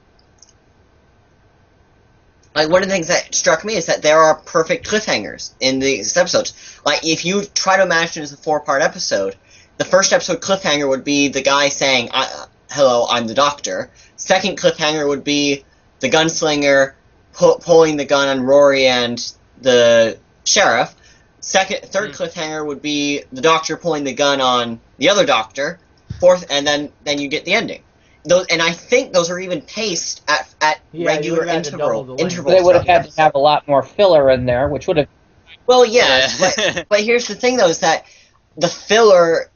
one of the things that struck me is that there are perfect cliffhangers in these episodes. Like, if you try to imagine it as a 4-part episode, the first episode cliffhanger would be the guy saying, "Hello, I'm the Doctor." Second cliffhanger would be the gunslinger pulling the gun on Rory and the sheriff. Third cliffhanger would be the Doctor pulling the gun on the other Doctor. Fourth, and then you get the ending. And I think those are even paced at regular intervals. They would have had to have a lot more filler in there, which would have... Well, yes, but here's the thing, though, is that the filler,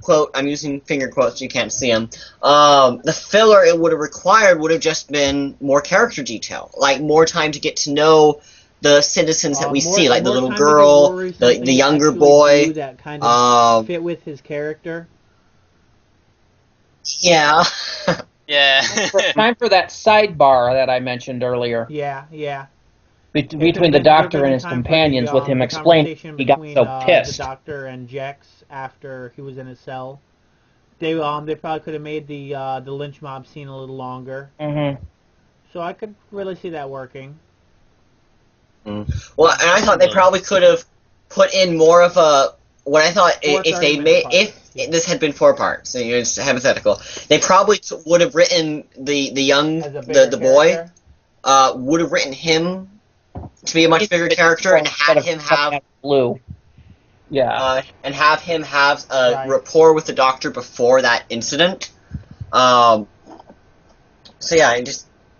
quote, I'm using finger quotes, you can't see them, the filler it would have required would have just been more character detail, like more time to get to know the citizens that we see, like the little girl, the younger boy. That kind of fit with his character. Yeah. Yeah. Time for that sidebar that I mentioned earlier. Yeah. Between the Doctor and his companions, with him explaining he got so pissed. The Doctor and Jex after he was in his cell. They probably could have made the lynch mob scene a little longer. Mm-hmm. So I could really see that working. Well, and I thought they probably could have put in more of a... What I thought, if this had been 4 parts, so it's hypothetical, they probably would have written the boy, would have written him to be a much bigger character and had him have blue. Yeah. And have him have a rapport with the Doctor before that incident. So yeah,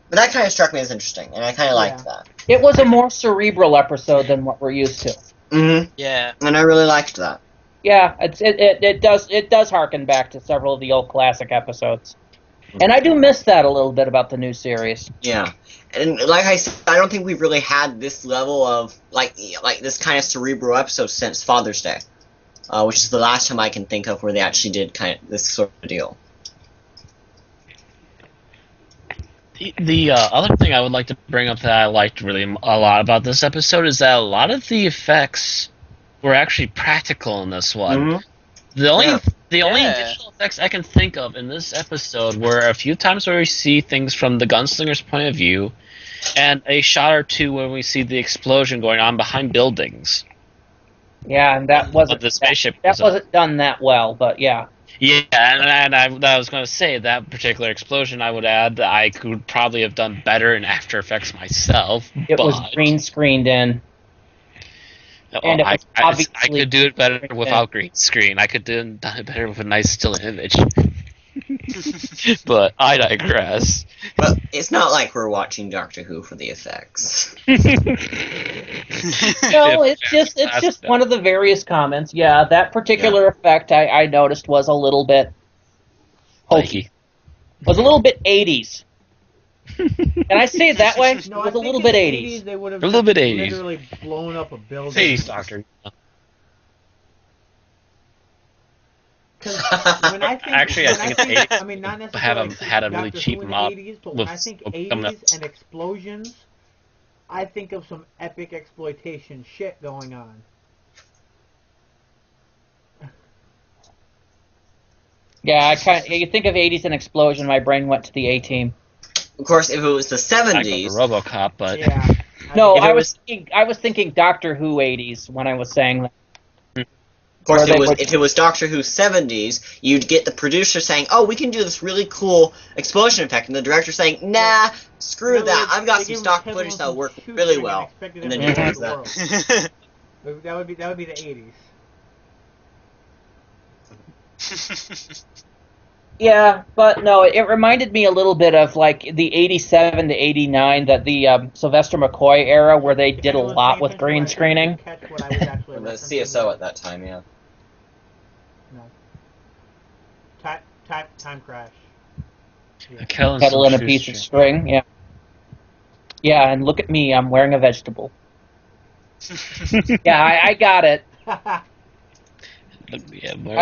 but that kind of struck me as interesting, and I kind of liked that. It was a more cerebral episode than what we're used to. Mm-hmm. Yeah. And I really liked that. Yeah, it does harken back to several of the old classic episodes. And I do miss that a little bit about the new series. Yeah. And like I said, I don't think we've really had this level of, like this kind of cerebral episode since Father's Day. Which is the last time I can think of where they actually did kind of this sort of deal. The other thing I would like to bring up that I liked really a lot about this episode is that a lot of the effects were actually practical in this one. Mm-hmm. The only additional effects I can think of in this episode were a few times where we see things from the gunslinger's point of view, and a shot or two when we see the explosion going on behind buildings. Yeah, and that wasn't wasn't done that well, but yeah. Yeah, and I was going to say that particular explosion, I would add that I could probably have done better in After Effects myself. It was green screened in. And I could do it better without green screen. I could do it better with a nice still image. But I digress. But it's not like we're watching Doctor Who for the effects. No, it's just one of the various comments. Yeah, that particular effect I noticed was a little bit hokey. Was a little bit 80s. Can I say it that way? No, it was a little bit 80s. They would have a little bit 80s. Literally blown up a building. 80s, Doctor. When I think, actually, I think it's 80s. I mean, not necessarily had a really cheap mod. 80s, but when I think 80s and explosions, I think of some epic exploitation shit going on. Yeah, you think of 80s and explosion, my brain went to the A-Team. Of course, if it was the 70s... RoboCop, but... Yeah. No, I was thinking Doctor Who 80s when I was saying that. Of course, if it was Doctor Who 70s, you'd get the producer saying, "Oh, we can do this really cool explosion effect," and the director saying, "Nah, screw that. I've got some stock footage that'll work really well." And then you do that. That would be the 80s. Yeah, but no, it reminded me a little bit of like the 87 to 89, the Sylvester McCoy era, where they did a lot with green screening. And the CSO at that time, yeah. No. Time crash. Yeah. Kettle in a piece of string, yeah. Yeah, and look at me, I'm wearing a vegetable. Yeah, I got it. I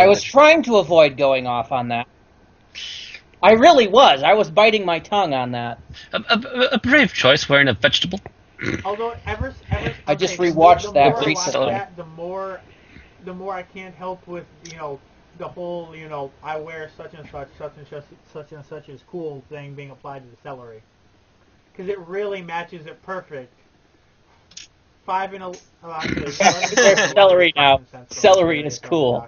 was trying to avoid going off on that. I really was. I was biting my tongue on that. A brave choice, wearing a vegetable. Although I just rewatched that recently. The more I can't help with the whole I wear such and such is cool thing being applied to the celery, because it really matches it perfect. 5 and 11. Celery now. Celery is cool.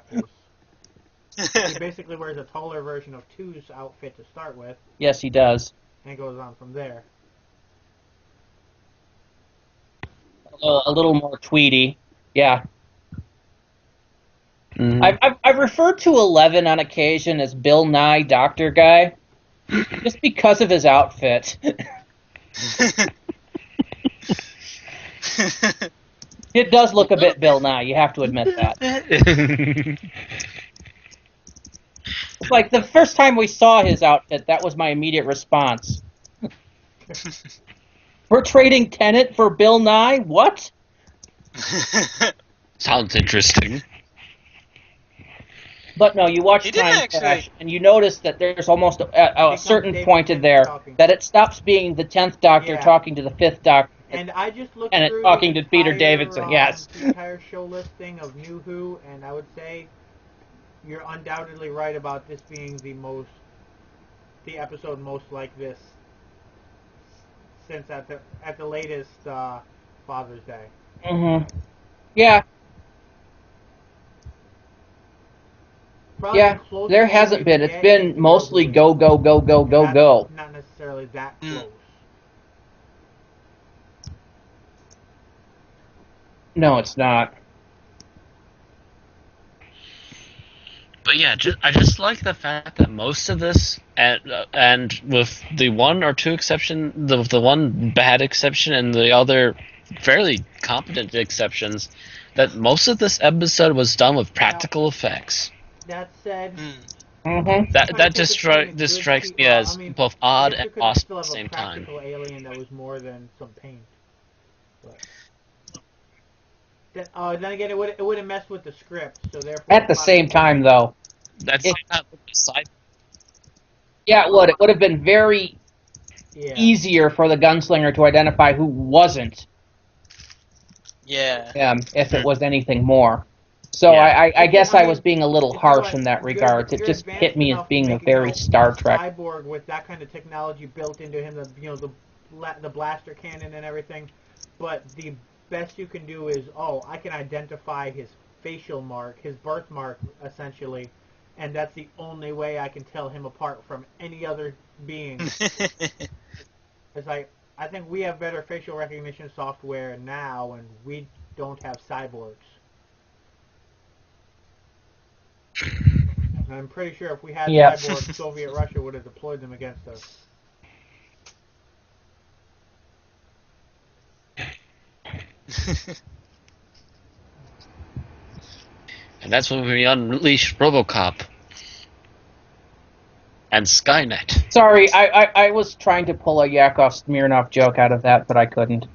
He basically wears a taller version of 2's outfit to start with. Yes, he does. And goes on from there. A little more tweedy. Yeah. I've referred to 11 on occasion as Bill Nye Doctor Guy, just because of his outfit. It does look a bit Bill Nye, you have to admit that. Like, the first time we saw his outfit, that was my immediate response. We're trading Tenet for Bill Nye? What? Sounds interesting. But no, you watch Time Crash, and you notice that there's almost a certain point in there that it stops being the 10th Doctor talking to the 5th Doctor. And I just looked and through talking to Peter Davidson, yes. The entire show listing of New Who, and I would say you're undoubtedly right about this being the episode most like this since at the latest Father's Day. Mm-hmm. Yeah. Probably yeah, there hasn't been. It's been mostly go, go, go, go, go, go. Not necessarily that close. No, it's not. But yeah, I just like the fact that most of this, and with the one or two exception, the one bad exception and the other fairly competent exceptions, that most of this episode was done with practical effects. That said, that just strikes me as both odd and awesome at the same time. Alien that was more than some paint. But then again, it would have messed with the script, so therefore. At the same time, though, that's not the side. Yeah, it would. It would have been very easier for the gunslinger to identify who wasn't. Yeah. If it was anything more. So I guess I was being a little harsh in that regard. It just hit me as being a very Star Trek. Cyborg with that kind of technology built into him, the blaster cannon and everything. But the best you can do is, I can identify his facial mark, his birthmark, essentially, and that's the only way I can tell him apart from any other being. It's like, I think we have better facial recognition software now, and we don't have cyborgs. And I'm pretty sure if we had cyborgs, Soviet Russia would have deployed them against us. And that's when we unleash RoboCop and Skynet. Sorry, I was trying to pull a Yakov Smirnov joke out of that, but I couldn't.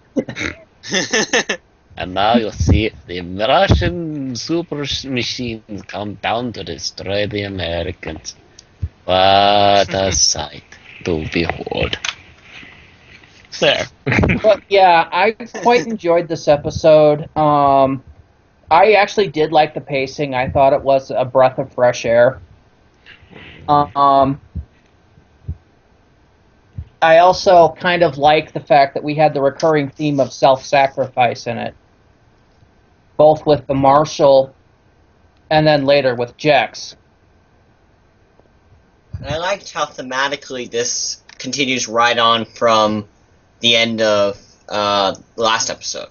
And now you'll see the Russian super machines come down to destroy the Americans. What a sight to behold. There. But yeah, I quite enjoyed this episode. I actually did like the pacing. I thought it was a breath of fresh air. I also kind of like the fact that we had the recurring theme of self-sacrifice in it, both with the Marshal and then later with Jex. And I liked how thematically this continues right on from the end of the last episode,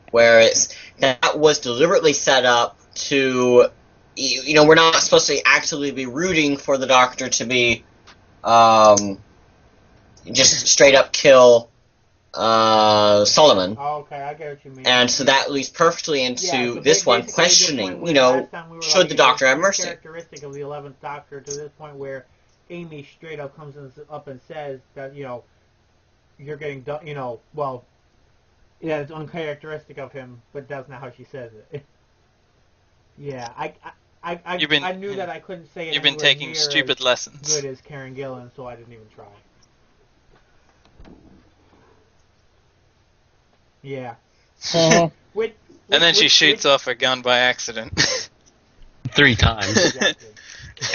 where that was deliberately set up to, we're not supposed to actively be rooting for the Doctor to be just straight up kill Solomon. Oh, okay, I get what you mean. And so that leads perfectly into this one, questioning, should the Doctor have mercy? Characteristic of the 11th Doctor to this point where Amy straight up comes up and says that, you're getting done, it's uncharacteristic of him, but that's not how she says it. Yeah, I knew that I couldn't say it. You've been taking stupid lessons. Good as Karen Gillan, so I didn't even try. Yeah. And then she shoots off a gun by accident. 3 times.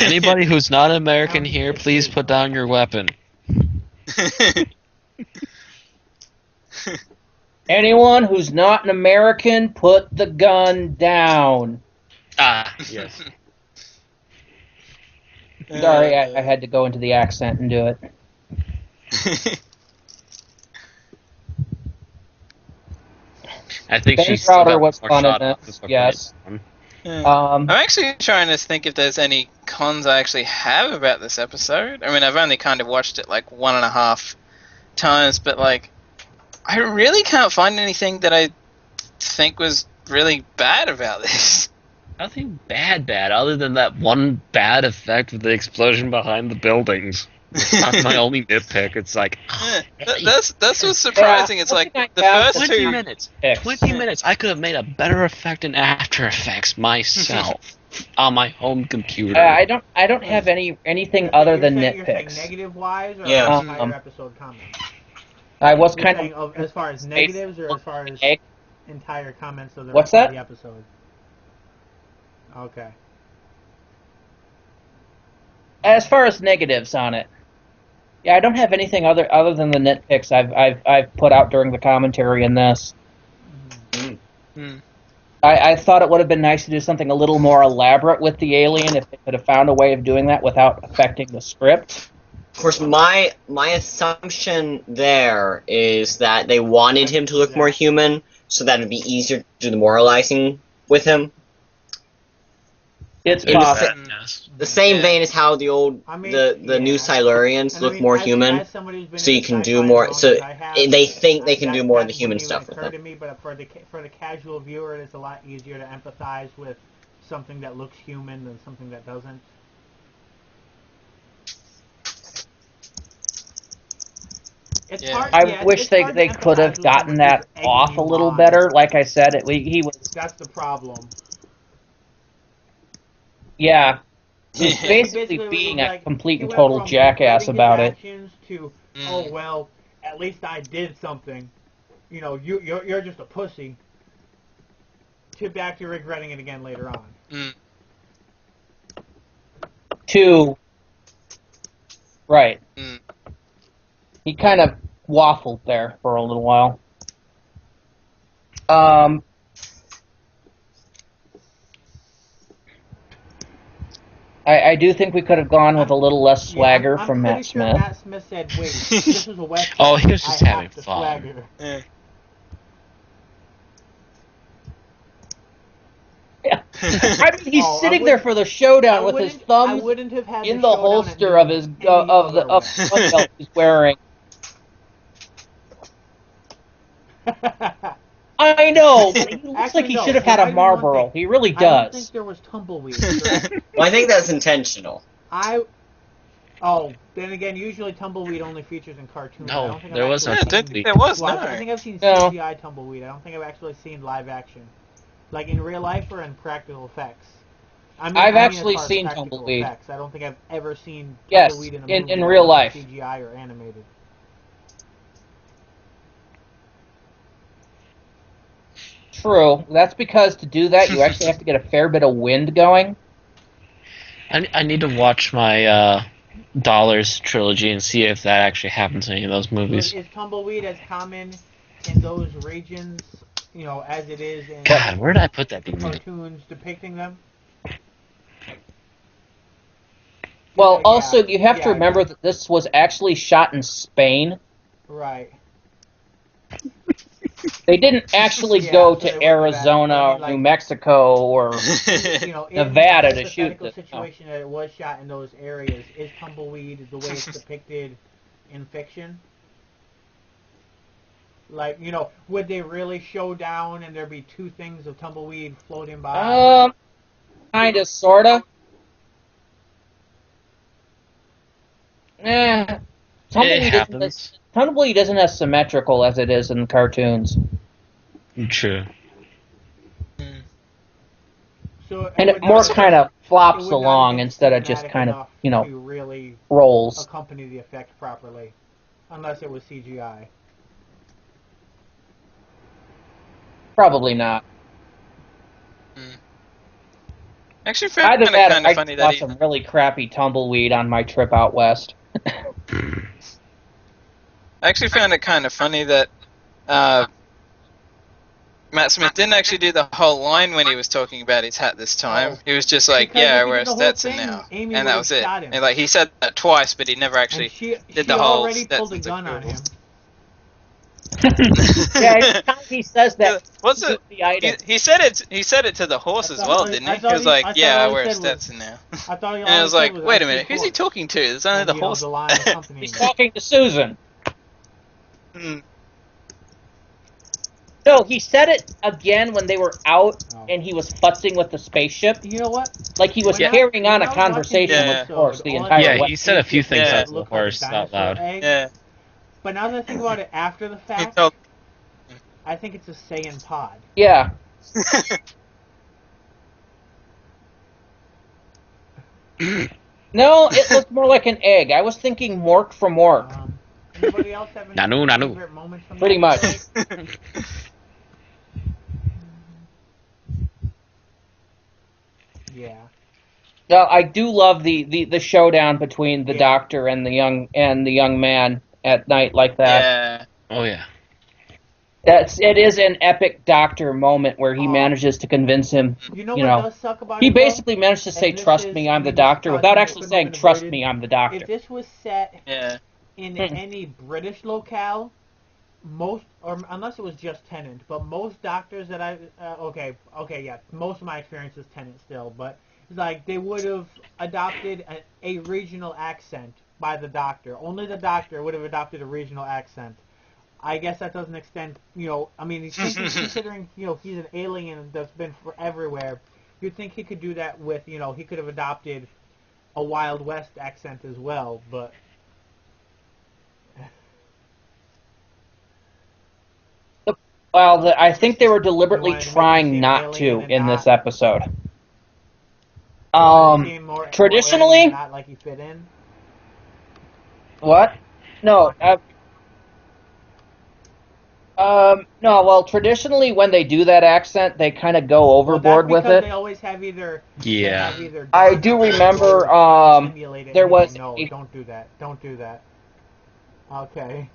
Anybody who's not American here, please put down your weapon. Anyone who's not an American, put the gun down. Ah, yes. Sorry, I had to go into the accent and do it. I think Ben she's Crowder was fun in this, yes. I'm actually trying to think if there's any cons I actually have about this episode. I mean, I've only kind of watched it like 1.5 times, but I really can't find anything that I think was really bad about this. Nothing bad, other than that one bad effect with the explosion behind the buildings. That's my only nitpick. It's like... That's what's surprising. It's like the first 20 minutes. 20 minutes. I could have made a better effect in After Effects myself on my home computer. I don't have anything other than nitpicks. Negative-wise or entire episode comments? I was kind of... As far as negatives or as far as entire comments of the What's rest of that? the episode? Okay. As far as negatives on it, yeah, I don't have anything other than the nitpicks I've put out during the commentary in this. I thought it would have been nice to do something a little more elaborate with the alien if they could have found a way of doing that without affecting the script. Of course, my assumption there is that they wanted him to look more human, so that it'd be easier to do the moralizing with him. It's In the possible. the same vein as how the old the new Silurians And look more human, so you can do more. So they think they can do more of the human stuff with them. To me, but for the casual viewer, it's a lot easier to empathize with something that looks human than something that doesn't. It's hard, I wish they could have gotten that off a little better. Like I said, he was. That's the problem. Yeah. He's basically being a complete and total jackass about it. To, oh well, at least I did something. You know, you're just a pussy. To back to regretting it again later on. To right. He kind of waffled there for a little while. I do think we could have gone with a little less swagger from Matt Smith. Sure Matt Smith said, "Wait, this was a Western." Oh, he was just having fun. Swagger. Yeah. I mean, he's sitting there for the showdown with his thumbs in the holster of his of the belt he's wearing. I know, but he looks like he should have had a Marlboro. He really does. I don't think there was tumbleweed. Well, I think that's intentional. Then again, usually tumbleweed only features in cartoons. No, there was no tumbleweed. There was well, no. I think I've seen CGI tumbleweed. I don't think I've actually seen live action, like in real life or in practical effects. I've actually seen tumbleweed. Effects. I don't think I've ever seen yes, tumbleweed in a movie in real life. CGI or animated. True. That's because to do that, you actually have to get a fair bit of wind going. I need to watch my Dollars trilogy and see if that actually happens in any of those movies. Is tumbleweed as common in those regions, you know, as it is in God, where did I put that DVD? cartoons depicting them? Well, also, you have to remember that this was actually shot in Spain. Right. They didn't actually go to Arizona or New Mexico or Nevada to shoot this. In the situation that it was shot in those areas, is tumbleweed the way it's depicted in fiction? Like, you know, would they really show down and there be two things of tumbleweed floating by? Kinda, sorta. Tumbleweed isn't as symmetrical as it is in cartoons. True. So and it more kind of flops along instead of just kind of, you know, really rolls. Accompany the effect properly, unless it was CGI. Probably not. Actually, found it kind of funny that I saw some really crappy tumbleweed on my trip out west. I actually found it kind of funny that Matt Smith didn't actually do the whole line when he was talking about his hat this time. He was just like, "Yeah, I wear a Stetson now," and that was it. And like he said that twice, but he never actually did the whole already Stetson. pulled a gun on him. Yeah, every time he says that. What's it? He said it. He said it to the horse as well, didn't he? He was like, "Yeah, I wear a Stetson now." And I was like, "Wait a minute, who's he talking to? There's only the horse." He's talking to Susan. No, he said it again when they were out and he was futzing with the spaceship. You know what? Like he was carrying on a conversation with the horse the entire way. Yeah, he said a few things out to the horse out loud. Yeah. But now that I think about it after the fact, I think it's a Saiyan pod. Yeah. No, it looked more like an egg. I was thinking Mork from Mork. Anybody else have any favorite moments from Pretty much. Yeah. Well, I do love the showdown between the doctor and the young man at night like that. Yeah. Oh yeah. It is an epic doctor moment where he manages to convince him. You know what does suck about he it, basically managed to say, "Trust me, I'm the doctor," without actually saying, "Trust me, I'm the doctor." If this was set in any British locale, most, or unless it was just Tennant, but most doctors that most of my experience is Tennant still, but it's like they would have adopted a regional accent by the doctor. Only the doctor would have adopted a regional accent. I guess that doesn't extend, I mean, considering, he's an alien that's been everywhere, you'd think he could do that with, he could have adopted a Wild West accent as well, but... Well, I think they were deliberately trying not to in this episode. Traditionally... Not like he fit in? What? No, no, well, traditionally when they do that accent, they kind of go overboard with it. They always have either... Yeah. I do remember, there was... No, don't do that. Don't do that. Okay.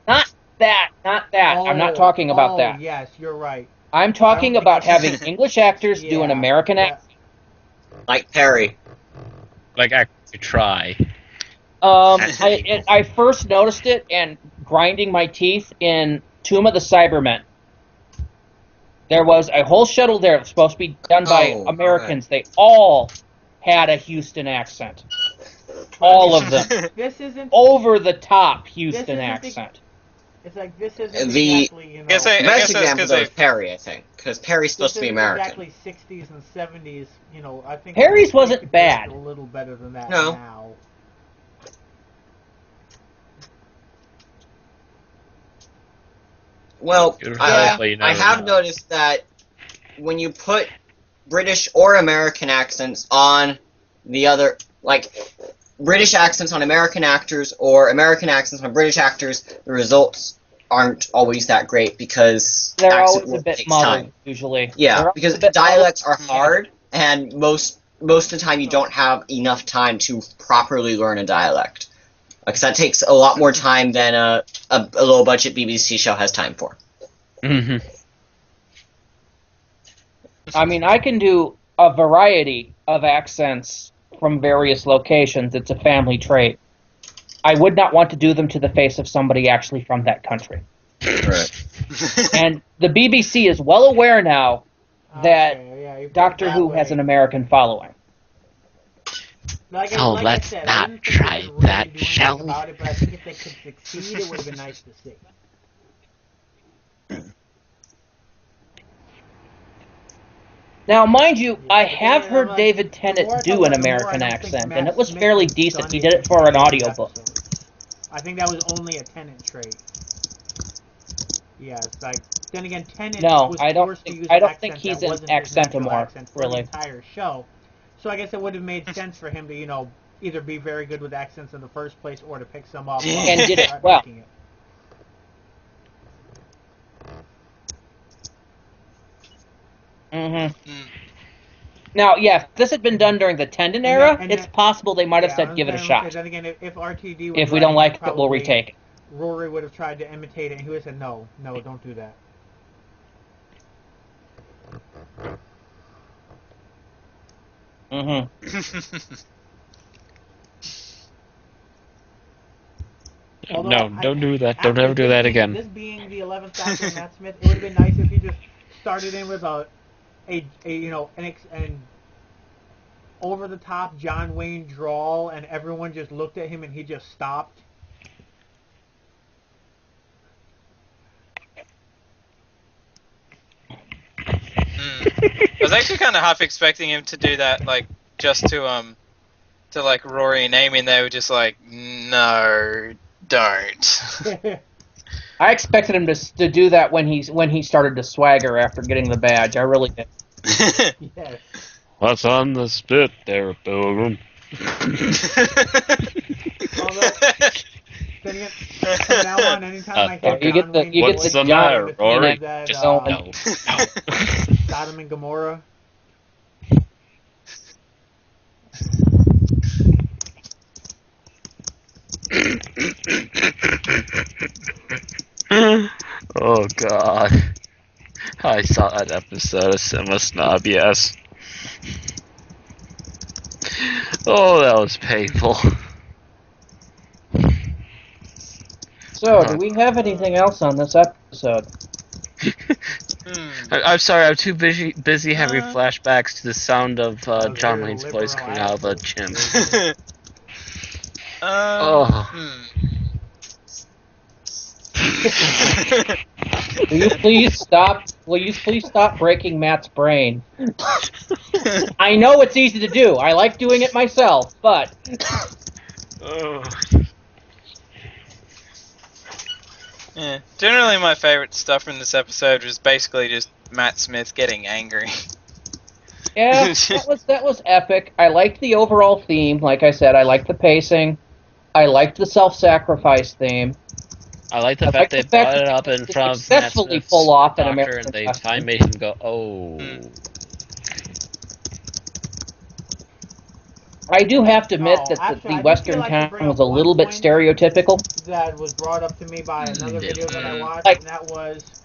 Not that. I'm not talking about that. Yes, you're right. I'm talking about having English actors do an American accent. Like Perry. Like, actually try. I first noticed it and grinding my teeth in Tomb of the Cybermen. There was a whole shuttle there that was supposed to be done by Americans. Right. They all had a Houston accent. All of them. This isn't over the top Houston accent. It's like this isn't exactly, the best example is Perry, I think, because Perry's supposed to be American. Exactly 60s and 70s, I think Perry's wasn't bad. A little better than that now. Well, I have noticed that when you put British or American accents on the other, like British accents on American actors or American accents on British actors, the results aren't always that great because they're accent always a work bit takes muddled, time. usually. Yeah, because dialects are hard, and most of the time you don't have enough time to properly learn a dialect. Because that takes a lot more time than a low-budget BBC show has time for. Mm-hmm. I mean, I can do a variety of accents from various locations. It's a family trait. I would not want to do them to the face of somebody actually from that country. Right. And the BBC is well aware now that Doctor Who has an American following. Let's not try that, shall we? But I think if they could succeed, it would have been nice to see. Now, mind you, I have heard David Tennant do an American accent, and it was fairly decent. He did it for an audiobook. I think that was only a Tennant trait. Yeah, it's like, then again, Tennant was forced to use I don't an think accent he's that an wasn't his natural accentamorph, accent for really. the entire show. So I guess it would have made sense for him to, either be very good with accents in the first place or to pick some up. And did it well. Now, yeah, if this had been done during the Tendon era, it's possible they might have said, give it a shot. Then again, if RTD if we don't like it, we'll retake it. Rory would have tried to imitate it, and he would have said, no, don't do that. No, don't do that. Don't ever do that again. This being the 11th Doctor, Matt Smith, it would have been nice if he just started in with an over the top John Wayne drawl, and everyone just looked at him and he just stopped. I was actually kind of half expecting him to do that, like just to like Rory and Amy, and they were just like, no, don't. I expected him to do that when he started to swagger after getting the badge. I really did. Yes. What's on the spit there, Pilgrim? From now on, anytime I hear you get What's the matter, Rory? Just no. Sodom and Gomorrah. Oh God. I saw that episode of Cinema Snob, yes. Oh, that was painful. So, do we have anything else on this episode? I'm sorry, I'm too busy having flashbacks to the sound of John Wayne's voice coming out of a chimp. Will you please stop? Will you please stop breaking Matt's brain? I know it's easy to do. I like doing it myself, but. Yeah. Generally, my favorite stuff from this episode was basically just Matt Smith getting angry. Yeah, that was epic. I liked the overall theme. Like I said, I liked the pacing. I liked the self-sacrifice theme. I like the fact they brought it up in front of successfully pull off an American and they finally made him go, oh. I do have to admit that the Western town was a little bit stereotypical. That was brought up to me by another video that I watched, and that was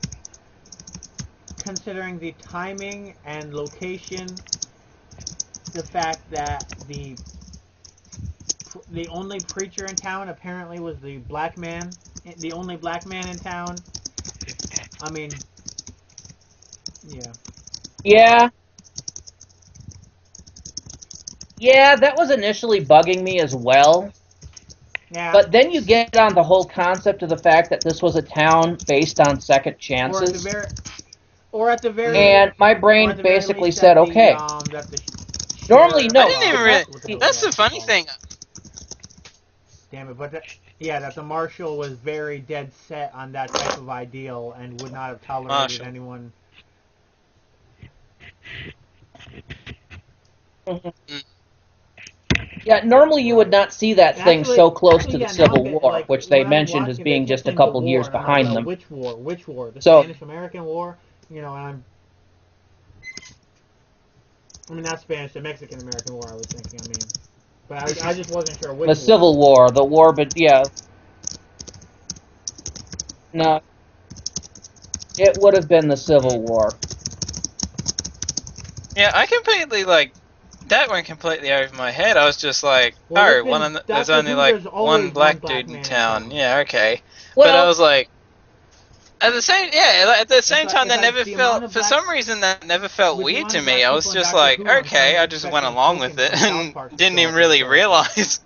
considering the timing and location, the fact that the only preacher in town apparently was the only black man in town. I mean, yeah. Yeah. Yeah, that was initially bugging me as well. Yeah. But then you get on the whole concept of the fact that this was a town based on second chances. Or at the very and my brain basically said, okay. Normally, no. I didn't even really... That's the funny thing. Damn it, but that the marshal was very dead set on that type of ideal and would not have tolerated anyone. Yeah, normally you would not see that thing so close to the Civil War, which they mentioned as being just a couple years behind them. Which war? Which war? The Spanish-American War? You know, and I mean, not Spanish, the Mexican-American War, I was thinking, But I just wasn't sure which The Civil War, the war, but yeah. No. It would have been the Civil War. Yeah, I completely, that went completely over my head. I was just like, there's only, one black dude in town. Yeah, okay. Well, but I was like, at the same time, that never felt, for some reason, that never felt weird to me. I was just like, okay, I just went along with it and didn't even really realize.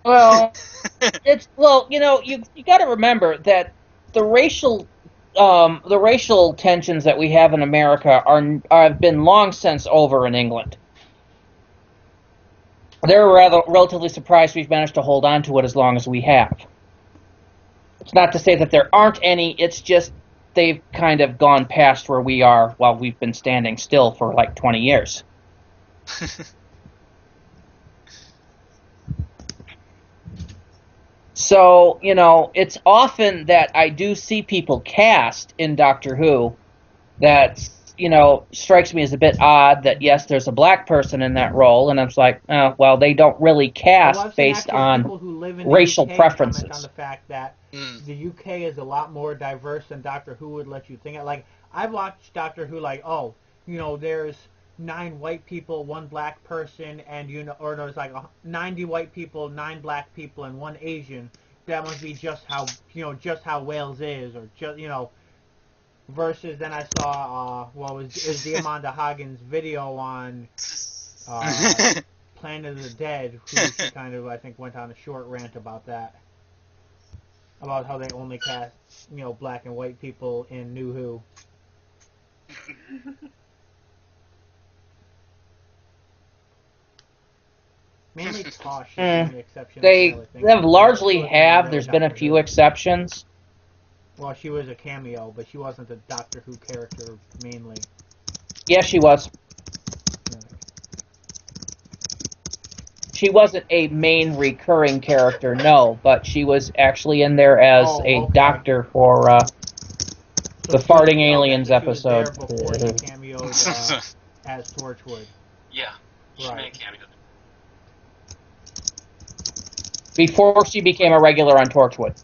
Well, you got to remember that the racial tensions that we have in America have been long since over in England. They're relatively surprised we've managed to hold on to it as long as we have. It's not to say that there aren't any, it's just they've kind of gone past where we are while we've been standing still for 20 years. So, it's often that I do see people cast in Doctor Who that, strikes me as a bit odd that, yes, there's a black person in that role, and I'm just like, well, they don't really cast based on racial preferences. On the fact that the UK is a lot more diverse than Doctor Who would let you think. I've watched Doctor Who there's 9 white people, 1 black person, and or there's 90 white people, 9 black people, and 1 Asian. That must be just how Wales is, or just Versus then I saw it was the Amanda Hoggins video on Planet of the Dead, who she kind of I think went on a short rant about that, about how they only cast black and white people in New Who. Mainly Tosh is the only exception. They largely have. There's been a few exceptions. Well, she was a cameo, but she wasn't a Doctor Who character mainly. Yes, she was. She wasn't a main recurring character, no, but she was actually in there as a doctor for the Farting Aliens episode. She was there before she cameoed as Torchwood. Yeah, she made a cameo. Before she became a regular on Torchwood.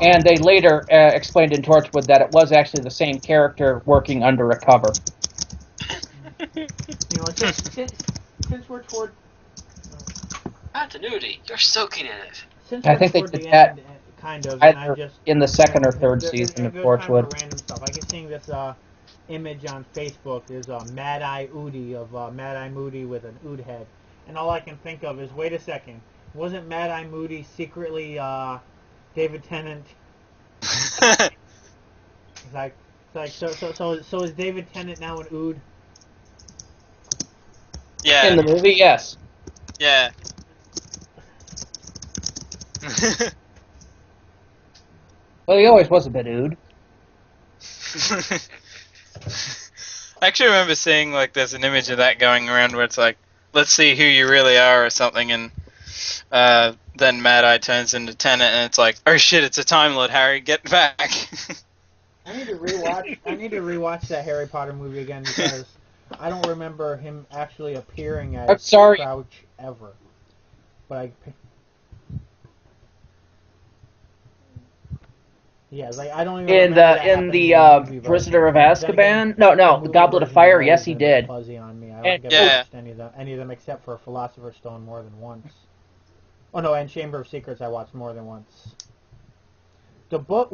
And they later explained in Torchwood that it was actually the same character working under a cover. Since we're toward Continuity, you're soaking in it. since I we're think they toward did the that end, kind of, and I either just in the second or third There- season there- of there's time for Torchwood. random stuff. I keep seeing this image on Facebook. There's a Mad Eye Udi of Mad Eye Moody with an Ood head, and all I can think of is, wait a second, wasn't Mad Eye Moody secretly David Tennant? It's like so is David Tennant now an Ood? Yeah. In the movie, yes. Yeah. Well, he always was a bit ood. I actually remember seeing, like, there's an image of that going around where it's like, let's see who you really are or something, and then Mad Eye turns into Tennant, and it's like, oh shit, it's a Time Lord, Harry, get back. I need to rewatch that Harry Potter movie again because I don't remember him actually appearing as I'm sorry. Crouch ever. But I don't even In remember that the happening the movie, but Prisoner of then Azkaban? again, No, the movie Goblet of version Fire. always Yes, he been a bit did. Fuzzy on me. I And- don't think Yeah. I've watched any of them except for Philosopher's Stone more than once. Oh no, and Chamber of Secrets I watched more than once. The books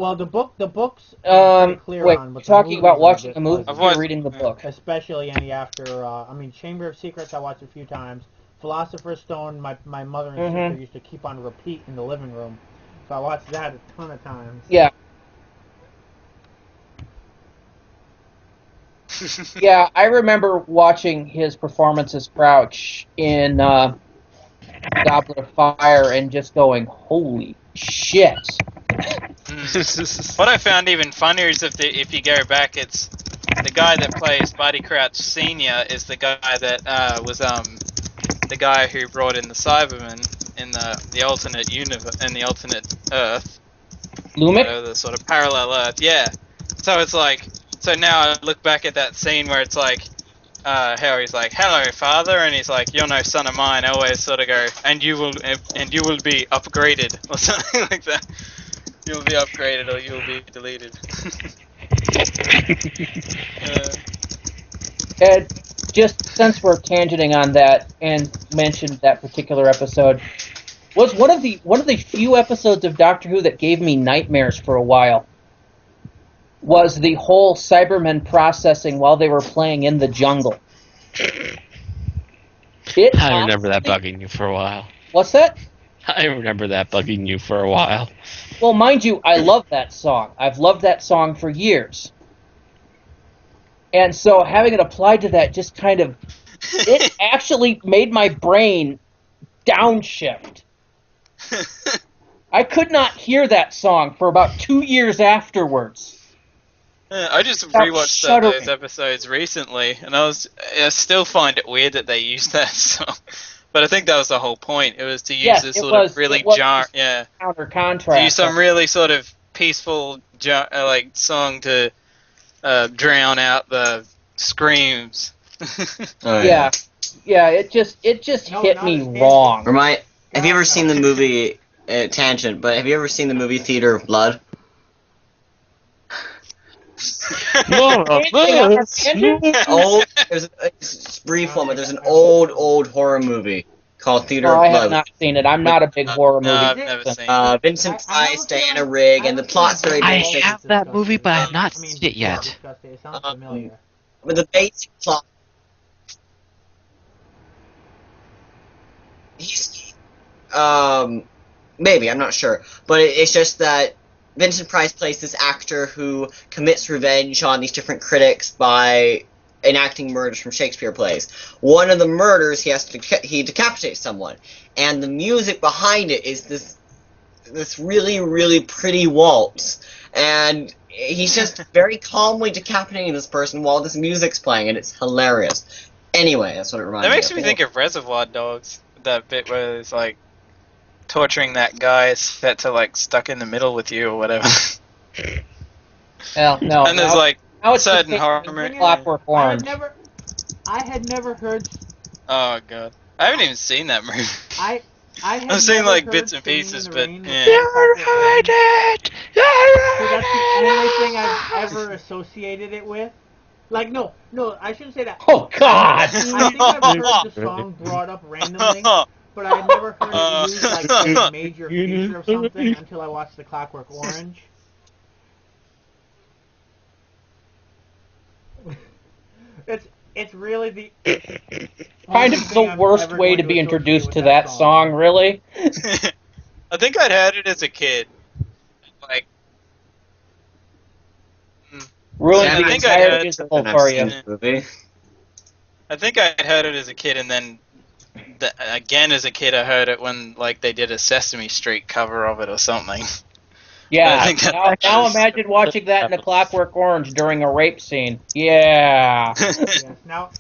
are pretty clear wait, on, but the talking about movies are a watching bit the movie fuzzy. or reading the book? Especially any after, Chamber of Secrets I watched a few times. Philosopher's Stone, my mother and sister used to keep on repeat in the living room. So I watched that a ton of times. Yeah. Yeah, I remember watching his performance as Crouch in Goblet of Fire and just going, holy shit. What I found even funnier is if you go back, it's the guy that plays Barty Crouch Senior is the guy that was the guy who brought in the Cybermen in the alternate universe, in the alternate Earth, Lumic? the sort of parallel Earth. Yeah. So it's like, so now I look back at that scene where it's like, Harry's like, "Hello, father," and he's like, "You're no son of mine." I always sort of go, and you will be upgraded or something like that. You'll be upgraded or you'll be deleted. Ed, just since we're tangenting on that and mentioned that particular episode, was one of the few episodes of Doctor Who that gave me nightmares for a while. Was the whole Cybermen processing while they were playing in the jungle. I remember that bugging you for a while. What's that? I remember that bugging you for a while. Well, mind you, I love that song. I've loved that song for years. And so having it applied to that just kind of... It actually made my brain downshift. I could not hear that song for about 2 years afterwards. I just Stop rewatched shuddering. those episodes recently, and I still find it weird that they used that song. But I think that was the whole point. It was to use this sort of really counter contrast. to use some really sort of peaceful song to drown out the screams. Yeah, it just hit me wrong. Have you ever seen the movie Tangent? But have you ever seen the movie Theater of Blood? There's a brief one, but there's an old horror movie called Theater No, of I Blood. have not seen it. I'm not a big horror movie. I've never seen it. Vincent Price, Diana Rigg, and the plot's very I basic. have that movie, but I have not seen it yet. It sounds familiar. But the basic plot. Maybe, I'm not sure. But it's just that Vincent Price plays this actor who commits revenge on these different critics by enacting murders from Shakespeare plays. One of the murders, he decapitates someone, and the music behind it is this really, really pretty waltz, and he's just very calmly decapitating this person while this music's playing, and it's hilarious. Anyway, that's what it reminds me That of. makes me think of Reservoir Dogs. That bit where it's like torturing that guy that's like stuck in the middle with you or whatever. Well, no. And there's like now it's certain just horror. Clockwork Orange. I had never heard. Oh god, I haven't even seen that movie. I had I've seen never like heard bits and Singing in pieces, the but Rain yeah. You're heard it! So that's the only thing I've ever associated it with. Like, no, I shouldn't say that. Oh, God! I think I've heard the song brought up randomly, but I had never heard it used like as a major feature of something until I watched The Clockwork Orange. It's really the kind of the worst way to be introduced to that song, really. I think I'd heard it as a kid. Like, ruined I the think entire I musical for you. I think I heard it as a kid, and then again as a kid, I heard it when like they did a Sesame Street cover of it or something. Yeah. Now imagine watching that in A Clockwork Orange during a rape scene. Yeah. Yes. Now,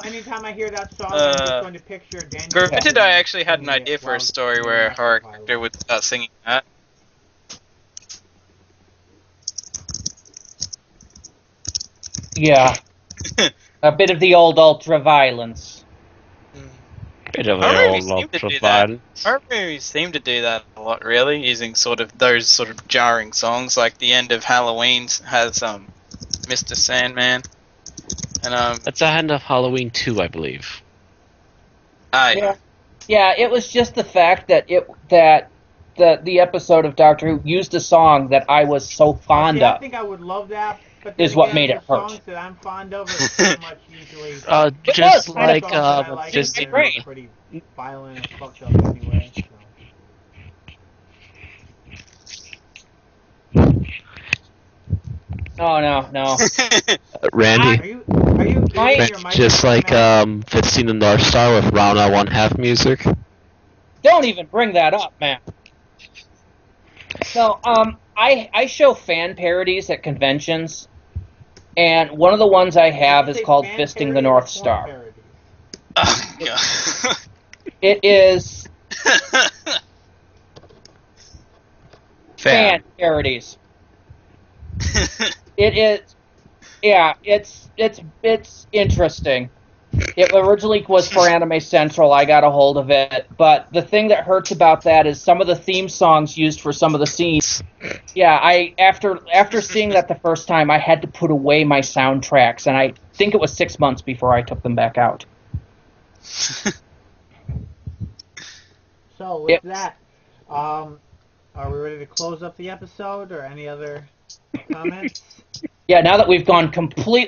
anytime I hear that song, I'm just going to picture Daniel. Granted, I actually had an idea for a story where a horror character would start singing that. Yeah. A bit of the old ultra-violence. Bit of Horror an movies old seem to do that. ultra-violence. Horror movies seem to do that a lot, really, using sort of those sort of jarring songs. Like the end of Halloween has Mr. Sandman, and That's the end of Halloween 2, I believe. Yeah, it was just the fact that the episode of Doctor Who used a song that I was so fond of. I think I would love that. But is what made it hurt. Songs that I'm fond of are pretty much usually just like just pretty violent and fucked up anyway. Oh no. Randy, Are you just like 15 the North Star with Rana 1/2 music. Don't even bring that up, man. So, I show fan parodies at conventions, and one of the ones I have is called Fisting the North Star. Oh, God. It is fan parodies. It is, yeah, it's interesting. It originally was for Anime Central. I got a hold of it, but the thing that hurts about that is some of the theme songs used for some of the scenes. Yeah, after seeing that the first time, I had to put away my soundtracks, and I think it was 6 months before I took them back out. So with that, are we ready to close up the episode, or any other comments? Yeah, now that we've gone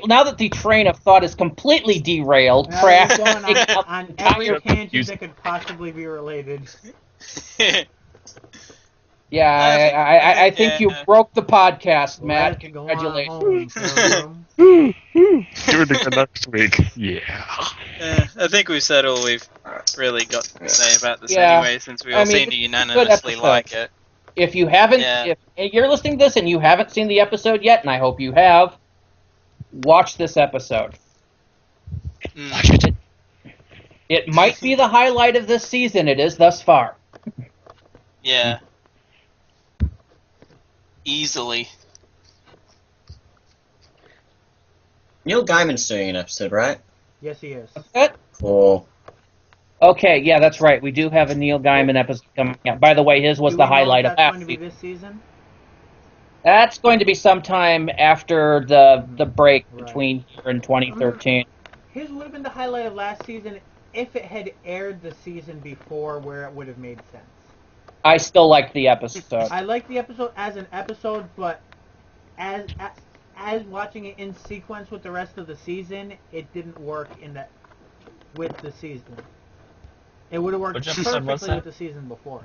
now that the train of thought is completely derailed, We've gone on every tangent that could possibly be related. Yeah, I think you broke the podcast, Matt. Congratulations. Do it again next week. Yeah. I think we said all we've really got to say about this anyway, since we all seem to unanimously like it. If you haven't, if you're listening to this and you haven't seen the episode yet, and I hope you have, watch this episode. Watch it. It might be the highlight of this season. It is thus far. Yeah. Easily. Neil Gaiman's doing an episode, right? Yes, he is. What's that? Cool. Okay, yeah, that's right. We do have a Neil Gaiman episode coming out. By the way, his was the highlight of that. That's going to be this season? That's going to be sometime after the break between here and 2013. His would have been the highlight of last season if it had aired the season before, where it would have made sense. I still liked the episode. I liked the episode as an episode, but as watching it in sequence with the rest of the season, it didn't work with the season. It would have worked perfectly with the season before.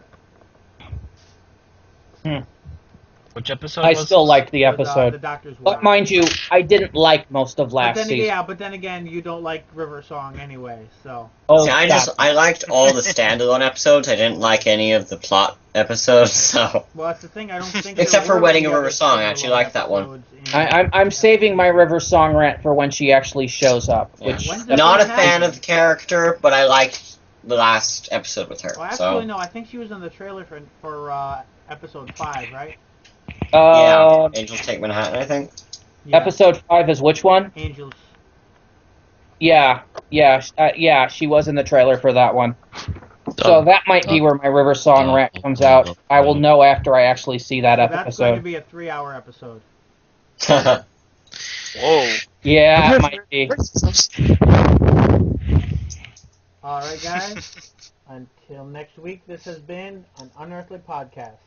Which episode I still liked the episode. The Doctor's Wife. But mind you, I didn't like most of last season. Yeah, but then again, you don't like River Song anyway, so... Oh, see, I liked all the standalone episodes. I didn't like any of the plot episodes, so... Well, that's the thing, I don't think... Except for Wedding of River Song, I actually liked that one. I'm saving my River Song rant for when she actually shows up. Which Not a fan of the character, but I liked the last episode with her. Well, actually, no, I think she was in the trailer for episode 5, right? Yeah, Angels Take Manhattan, I think. Yeah. Episode 5 is which one? Angels. Yeah, she was in the trailer for that one. So that might be where my River Song rant comes out. I will know after I actually see that episode. That's going to be a 3-hour episode. Whoa. Yeah, it might be. All right, guys. Until next week, this has been an Unearthly Podcast.